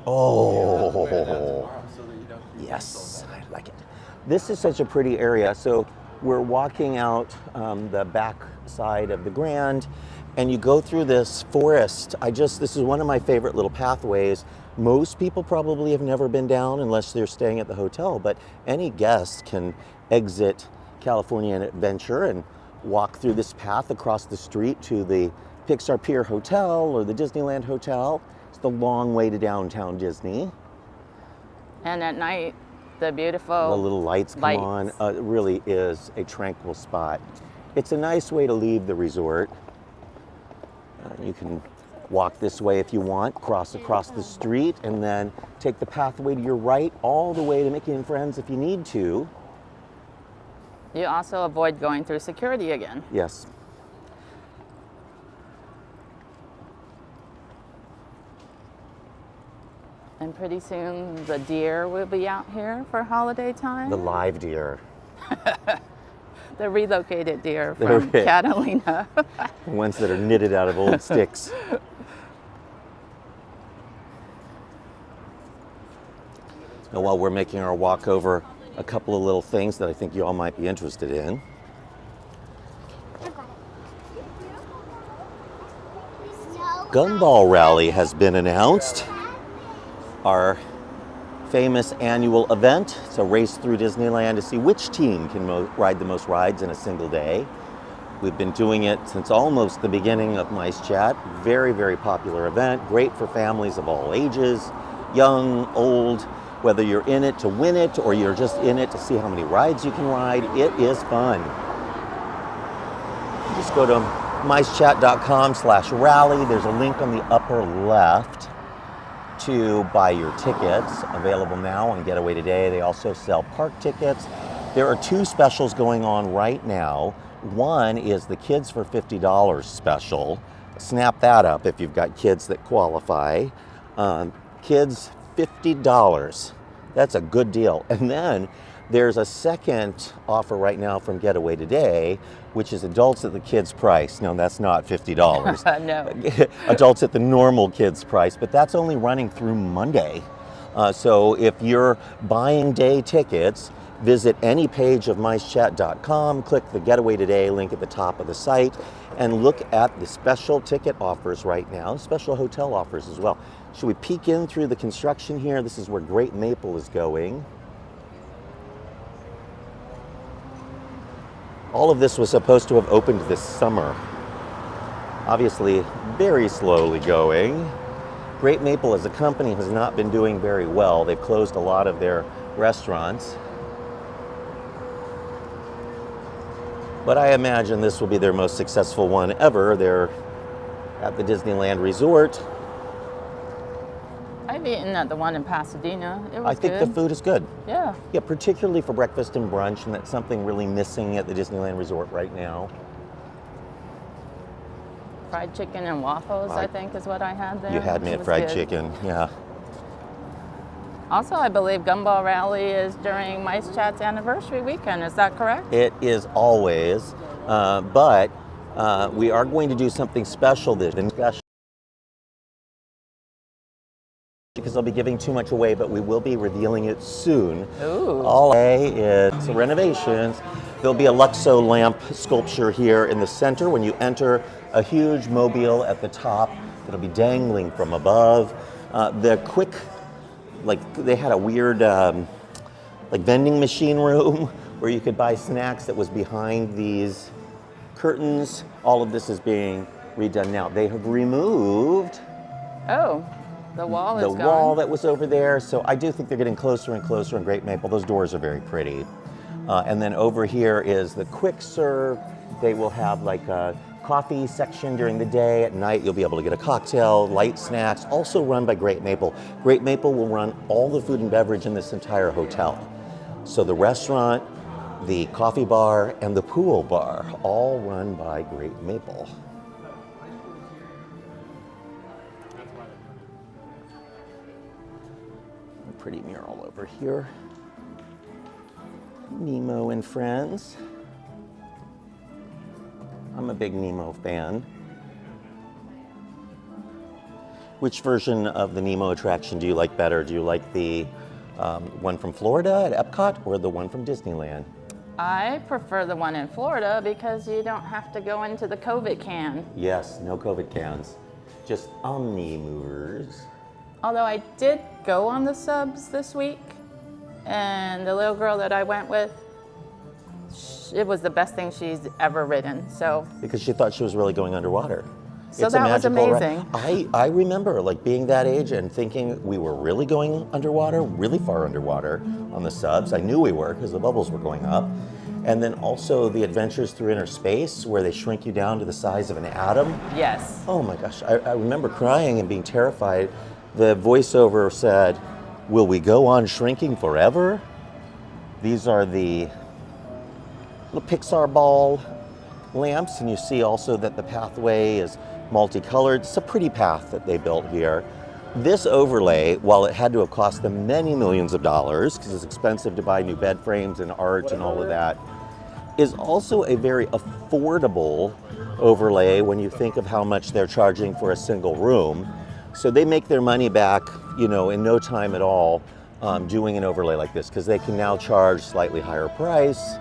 Oh, yes, I like it. This is such a pretty area. So we're walking out the back side of the Grand, and you go through this forest. This is one of my favorite little pathways. Most people probably have never been down unless they're staying at the hotel, but any guest can exit California and Adventure and walk through this path across the street to the Pixar Pier Hotel or the Disneyland Hotel. It's the long way to downtown Disney. And at night, the beautiful The little lights come on. It really is a tranquil spot. It's a nice way to leave the resort. You can walk this way if you want, cross across the street, and then take the pathway to your right all the way to Mickey and Friends if you need to. You also avoid going through security again. Yes. And pretty soon the deer will be out here for holiday time. The live deer. The relocated deer They're from big. Catalina. The ones that are knitted out of old sticks. Now, while we're making our walk over, a couple of little things that I think you all might be interested in. Gumball Rally has been announced. Our famous annual event. It's a race through Disneyland to see which team can ride the most rides in a single day. We've been doing it since almost the beginning of Mice Chat. Very, very popular event. Great for families of all ages, young, old, whether you're in it to win it or you're just in it to see how many rides you can ride. It is fun. Just go to micechat.com/rally. There's a link on the upper left to buy your tickets, available now on Getaway Today. They also sell park tickets. There are 2 specials going on right now. One is the Kids for $50 special. Snap that up if you've got kids that qualify. Kids $50. That's a good deal. And then There's a second offer right now from Getaway Today, which is adults at the kids' price. No, that's not $50. No. Adults at the normal kids' price, but that's only running through Monday. So if you're buying day tickets, visit any page of micechat.com, click the Getaway Today link at the top of the site, and look at the special ticket offers right now, special hotel offers as well. Should we peek in through the construction here? This is where Great Maple is going. All of this was supposed to have opened this summer. Obviously, very slowly going. Great Maple as a company has not been doing very well. They've closed a lot of their restaurants. But I imagine this will be their most successful one ever. They're at the Disneyland Resort. I've eaten at the one in Pasadena. It was I think good. the food is good. Yeah. Yeah, particularly for breakfast and brunch, and that's something really missing at the Disneyland Resort right now. Fried chicken and waffles, I think, is what I had there. You had me It at was fried good. chicken, yeah. Also, I believe Gumball Rally is during Mice Chat's anniversary weekend. Is that correct? It is always, but we are going to do something special this year. Because I'll be giving too much away, but we will be revealing it soon. Ooh. All it's renovations. There'll be a Luxo lamp sculpture here in the center when you enter, a huge mobile at the top that'll be dangling from above. The quick, like they had a weird like vending machine room where you could buy snacks that was behind these curtains. All of this is being redone now. They have removed Oh, the wall is the gone. wall that was over there. So I do think they're getting closer and closer in Great Maple. Those doors are very pretty. And then over here is the quick serve. They will have like a coffee section during the day. At night, you'll be able to get a cocktail, light snacks, also run by Great Maple. Great Maple will run all the food and beverage in this entire hotel. So the restaurant, the coffee bar, and the pool bar, all run by Great Maple. Pretty mural over here. Nemo and Friends. I'm a big Nemo fan. Which version of the Nemo attraction do you like better? Do you like the one from Florida at Epcot or the one from Disneyland? I prefer the one in Florida because you don't have to go into the COVID can. Yes, no COVID cans. Just Omni-movers. Although I did go on the subs this week, and the little girl that I went with, it was the best thing she's ever ridden. So Because she thought she was really going underwater. So It's a that was magical ride. amazing. I remember like being that age and thinking we were really going underwater, really far underwater on the subs. I knew we were because the bubbles were going up. And then also the Adventures Through Inner Space where they shrink you down to the size of an atom. yes. Oh my gosh, I remember crying and being terrified. The voiceover said, "Will we go on shrinking forever?" These are the little Pixar ball lamps, and you see also that the pathway is multicolored. It's a pretty path that they built here. This overlay, while it had to have cost them many millions of dollars, because it's expensive to buy new bed frames and art and all of that, is also a very affordable overlay when you think of how much they're charging for a single room. So they make their money back, in no time at all doing an overlay like this, because they can now charge slightly higher price.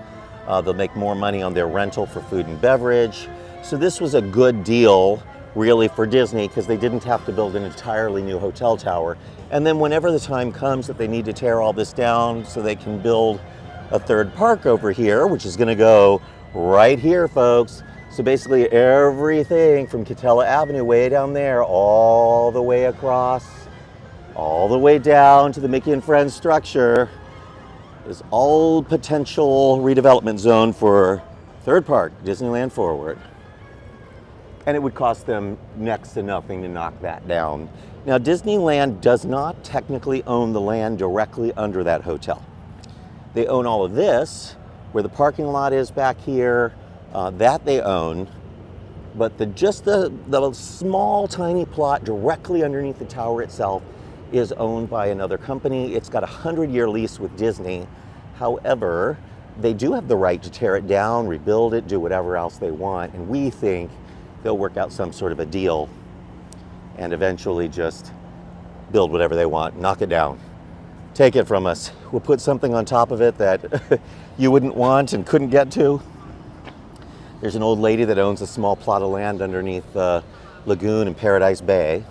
They'll make more money on their rental for food and beverage. So this was a good deal really for Disney because they didn't have to build an entirely new hotel tower. And then whenever the time comes that they need to tear all this down so they can build a third park over here, which is going to go right here, folks. So basically everything from Catella Avenue way down there all the way across, all the way down to the Mickey and Friends structure is all potential redevelopment zone for third park, Disneyland Forward. And it would cost them next to nothing to knock that down. Now, Disneyland does not technically own the land directly under that hotel. They own all of this, where the parking lot is back here, that they own. But the small, tiny plot directly underneath the tower itself is owned by another company. It's got a 100-year lease with Disney. However, they do have the right to tear it down, rebuild it, do whatever else they want, and we think they'll work out some sort of a deal and eventually just build whatever they want, knock it down, take it from us. We'll put something on top of it that you wouldn't want and couldn't get to. There's an old lady that owns a small plot of land underneath the lagoon in Paradise Bay.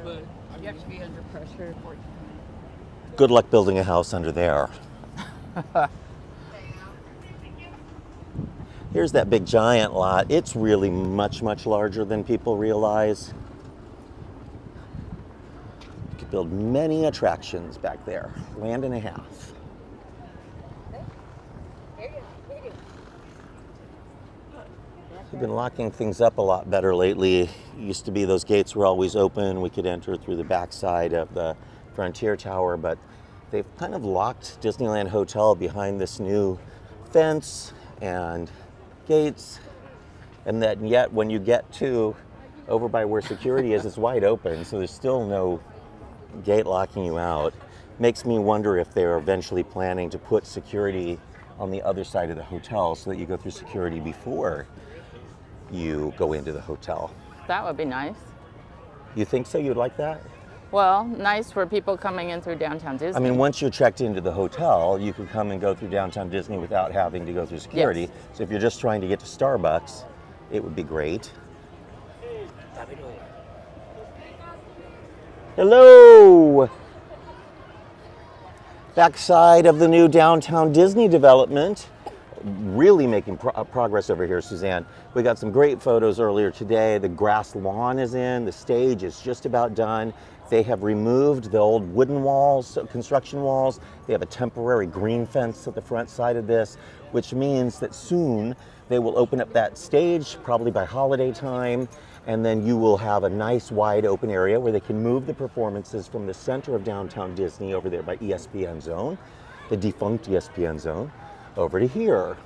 You have to be under pressure. Good luck building a house under there. Here's that big giant lot. It's really much, much larger than people realize. You could build many attractions back there. Land and a half. They've been locking things up a lot better lately. It used to be those gates were always open. We could enter through the backside of the Frontier Tower, but they've kind of locked Disneyland Hotel behind this new fence and gates, and then yet when you get to over by where security is, it's wide open, so there's still no gate locking you out. Makes me wonder if they're eventually planning to put security on the other side of the hotel so that you go through security before you go into the hotel. That would be nice. You think so? You'd like that? Well, nice for people coming in through downtown Disney. I mean, once you're checked into the hotel, you could come and go through downtown Disney without having to go through security. Yes. So if you're just trying to get to Starbucks, it would be great. Hello! Backside of the new downtown Disney development. Really making progress over here, Suzanne. We got some great photos earlier today. The grass lawn is in, the stage is just about done. They have removed the old wooden walls, construction walls. They have a temporary green fence at the front side of this, which means that soon they will open up that stage, probably by holiday time, and then you will have a nice wide open area where they can move the performances from the center of downtown Disney over there by ESPN Zone, the defunct ESPN Zone, over to here.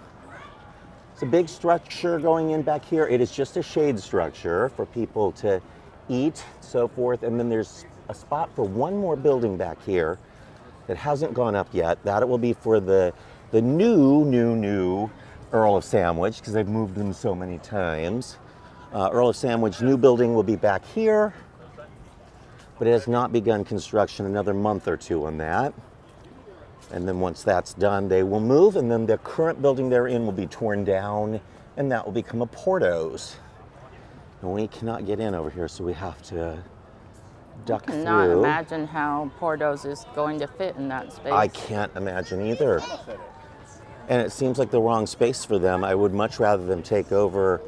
It's a big structure going in back here. It is just a shade structure for people to eat, so forth, and then there's a spot for one more building back here that hasn't gone up yet. That it will be for the new Earl of Sandwich, because they've moved them so many times. Earl of Sandwich new building will be back here, but it has not begun construction. Another month or two on that. And then once that's done, they will move, and then the current building they're in will be torn down, and that will become a Porto's. And we cannot get in over here, so we have to duck through. I cannot imagine how Porto's is going to fit in that space. I can't imagine either. And it seems like the wrong space for them. I would much rather them take over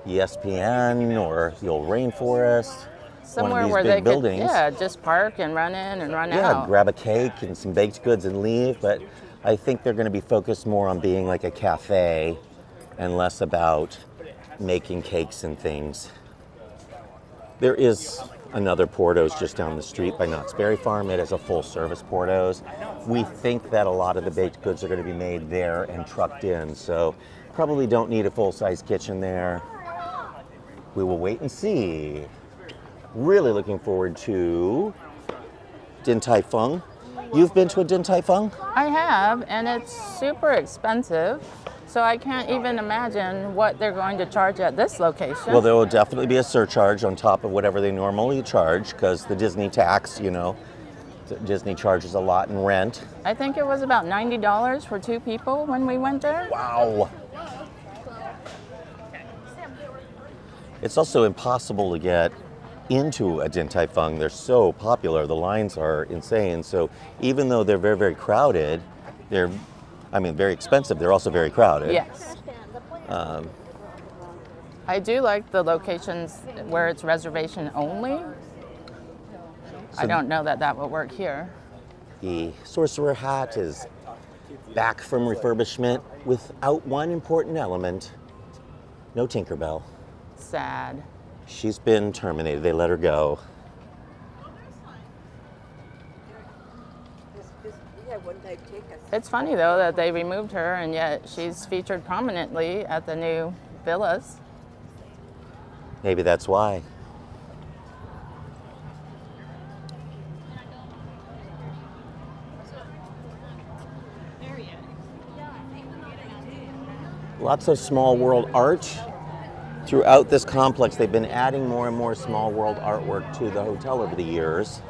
ESPN or the old Rainforest. Somewhere one of these where big they buildings. could, yeah, just park and run in and run out. Yeah, grab a cake and some baked goods and leave. But I think they're going to be focused more on being like a cafe and less about making cakes and things. There is another Porto's just down the street by Knott's Berry Farm. It is a full-service Porto's. We think that a lot of the baked goods are going to be made there and trucked in, so probably don't need a full-size kitchen there. We will wait and see. Really looking forward to Din Tai Fung. You've been to a Din Tai Fung? I have, and it's super expensive, so I can't even imagine what they're going to charge at this location. Well, there will definitely be a surcharge on top of whatever they normally charge, because the Disney tax, you know, Disney charges a lot in rent. I think it was about $90 for 2 people when we went there. Wow. It's also impossible to get into a Din Tai Fung. They're so popular. The lines are insane. So even though they're very, very crowded, they're, I mean, very expensive. They're also very crowded. Yes. I do like the locations where it's reservation only. I don't know that that will work here. The Sorcerer hat is back from refurbishment without one important element. No Tinkerbell. Sad. She's been terminated. They let her go. It's funny though that they removed her and yet she's featured prominently at the new villas. Maybe that's why. Lots of small world art. Throughout this complex, they've been adding more and more small world artwork to the hotel over the years.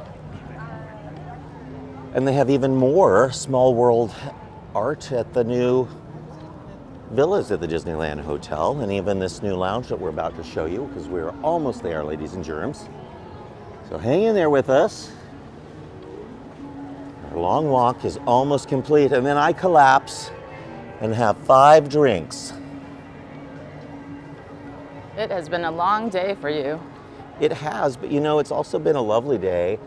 And they have even more small world art at the new villas at the Disneyland Hotel, and even this new lounge that we're about to show you, because we're almost there, ladies and germs. So hang in there with us. Our long walk is almost complete, and then I collapse and have 5 drinks. It has been a long day for you. It has, but you know, it's also been a lovely day.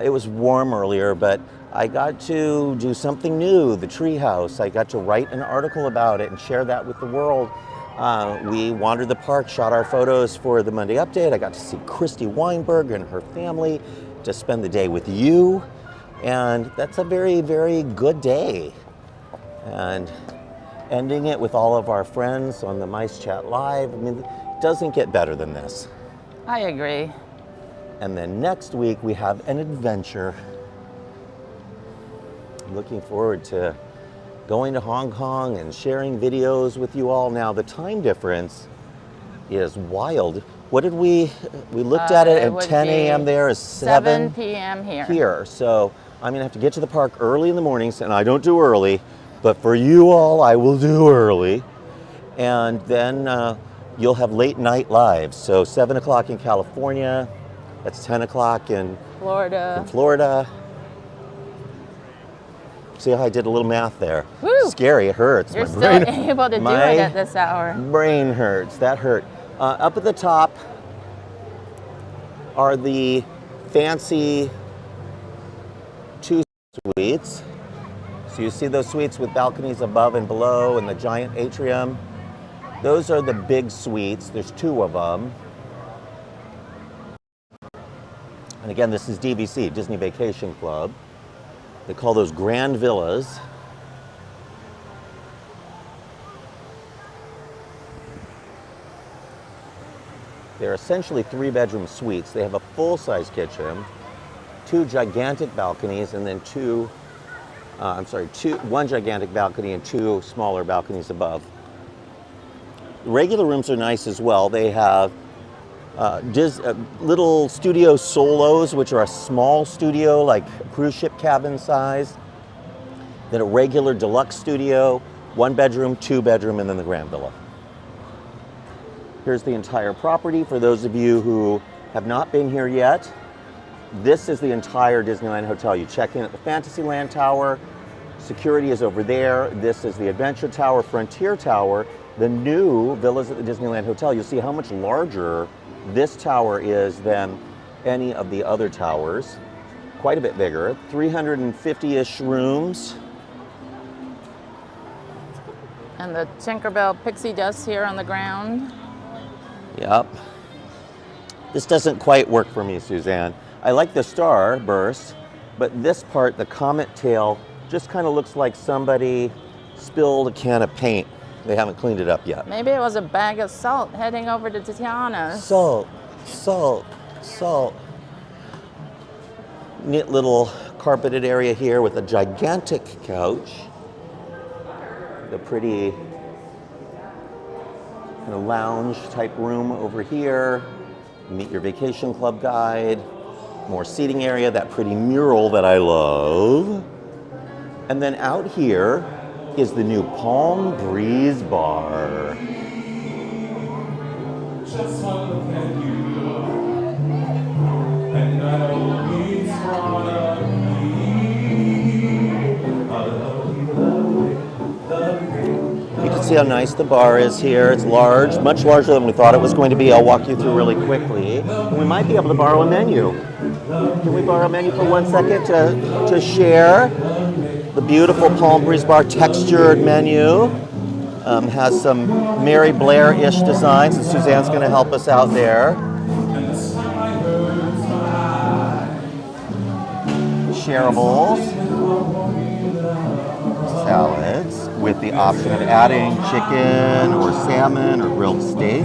It was warm earlier, but I got to do something new, the Treehouse. I got to write an article about it and share that with the world. We wandered the park, shot our photos for the Monday Update. I got to see Christy Weinberg and her family, to spend the day with you. And that's a very, very good day. And ending it with all of our friends on the Mice Chat Live. I mean, it doesn't get better than this. I agree. And then next week we have an adventure. I'm looking forward to going to Hong Kong and sharing videos with you all. Now the time difference is wild. What did we looked at it at 10 a.m. there is 7 p.m. here. So I'm gonna have to get to the park early in the mornings, and I don't do early, but for you all, I will do early. And then you'll have late night lives. So 7 o'clock in California, that's 10 o'clock in Florida. See how I did a little math there? Woo! Scary, it hurts. You're My still brain, able to do it at this hour. brain hurts, that hurt. Up at the top are the fancy 2 suites. So you see those suites with balconies above and below and the giant atrium. Those are the big suites. There's 2 of them. And again, this is DVC, Disney Vacation Club. They call those grand villas. They're essentially 3-bedroom suites. They have a full-size kitchen, 2 gigantic balconies, and then 1 gigantic balcony and 2 smaller balconies above. The regular rooms are nice as well. They have little studio solos, which are a small studio, like cruise ship cabin size. Then a regular deluxe studio, 1 bedroom, 2 bedroom, and then the grand villa. Here's the entire property. For those of you who have not been here yet, this is the entire Disneyland Hotel. You check in at the Fantasyland Tower. Security is over there. This is the Adventure Tower, Frontier Tower. The new villas at the Disneyland Hotel, you'll see how much larger this tower is than any of the other towers. Quite a bit bigger, 350-ish rooms. And the Tinkerbell pixie dust here on the ground. Yep. This doesn't quite work for me, Suzanne. I like the star burst, but this part, the comet tail, just kind of looks like somebody spilled a can of paint. They haven't cleaned it up yet. Maybe it was a bag of salt heading over to Tiana's. Salt, salt, salt. Neat little carpeted area here with a gigantic couch. The pretty kind of lounge type room over here. Meet your vacation club guide. More seating area, that pretty mural that I love. And then out here is the new Palm Breeze Bar. Just one look at you, and I know he's one of me. I love you, love you. You can see how nice the bar is here. It's large, much larger than we thought it was going to be. I'll walk you through really quickly. And we might be able to borrow a menu. Can we borrow a menu for 1 second to share? The beautiful Palm Breeze Bar textured menu has some Mary Blair-ish designs, and Suzanne's going to help us out there. Shareables, salads with the option of adding chicken or salmon or grilled steak,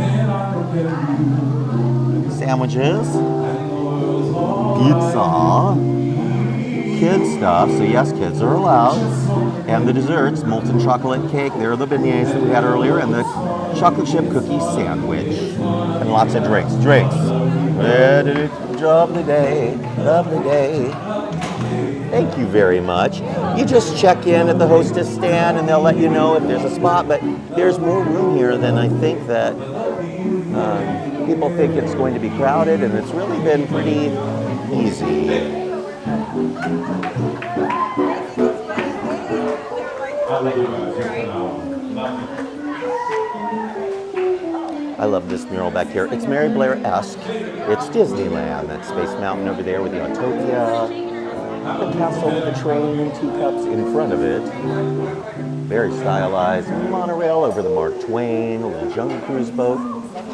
sandwiches, pizza, kids stuff, so yes, kids are allowed. And the desserts, molten chocolate cake, there are the beignets that we had earlier, and the chocolate chip cookie sandwich. And lots of drinks. Lovely day, lovely day. Thank you very much. You just check in at the hostess stand and they'll let you know if there's a spot, but there's more room here than I think that people think it's going to be crowded, and it's really been pretty easy. I love this mural back here. It's Mary Blair-esque. It's Disneyland. That Space Mountain over there with the Autopia. The castle with the train and teacups in front of it. Very stylized. Monorail over the Mark Twain. A little Jungle Cruise boat.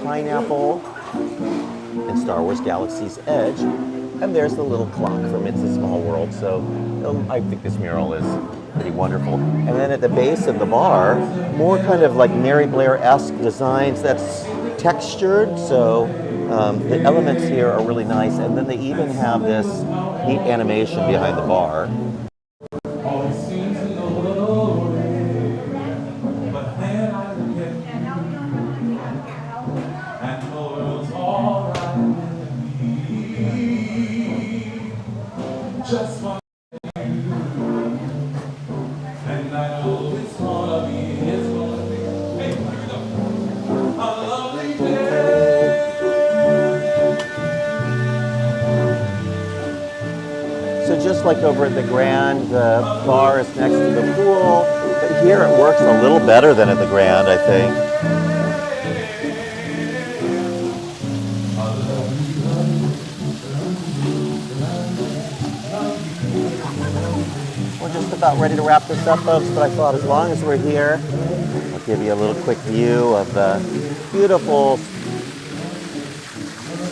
Pineapple. And Star Wars Galaxy's Edge. And there's the little clock from It's a Small World. So I think this mural is pretty wonderful. And then at the base of the bar, more kind of like Mary Blair-esque designs that's textured. So the elements here are really nice. And then they even have this neat animation behind the bar. So just like over at the Grand, the bar is next to the pool, but here it works a little better than at the Grand, I think. We're just about ready to wrap this up, folks, but I thought as long as we're here, I'll give you a little quick view of the beautiful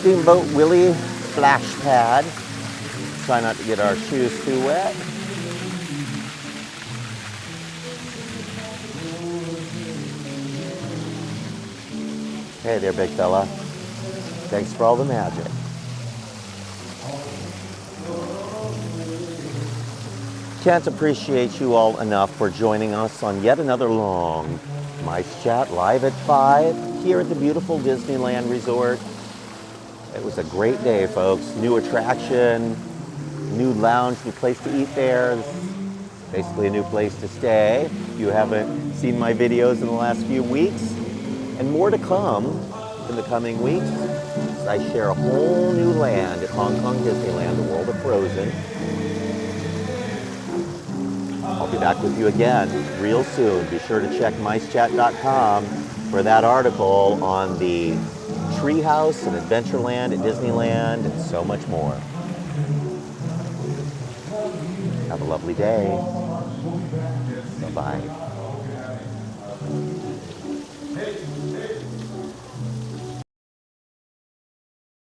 Steamboat Willie splash pad. Try not to get our shoes too wet. Hey there, big fella. Thanks for all the magic. Can't appreciate you all enough for joining us on yet another long Mice Chat live at 5 here at the beautiful Disneyland Resort. It was a great day, folks. New attraction, new lounge, new place to eat there. This is basically a new place to stay. If you haven't seen my videos in the last few weeks, and more to come in the coming weeks, I share a whole new land at Hong Kong Disneyland, the world of Frozen. I'll be back with you again real soon. Be sure to check micechat.com for that article on the Treehouse and Adventureland at Disneyland and so much more. Have a lovely day. Bye-bye.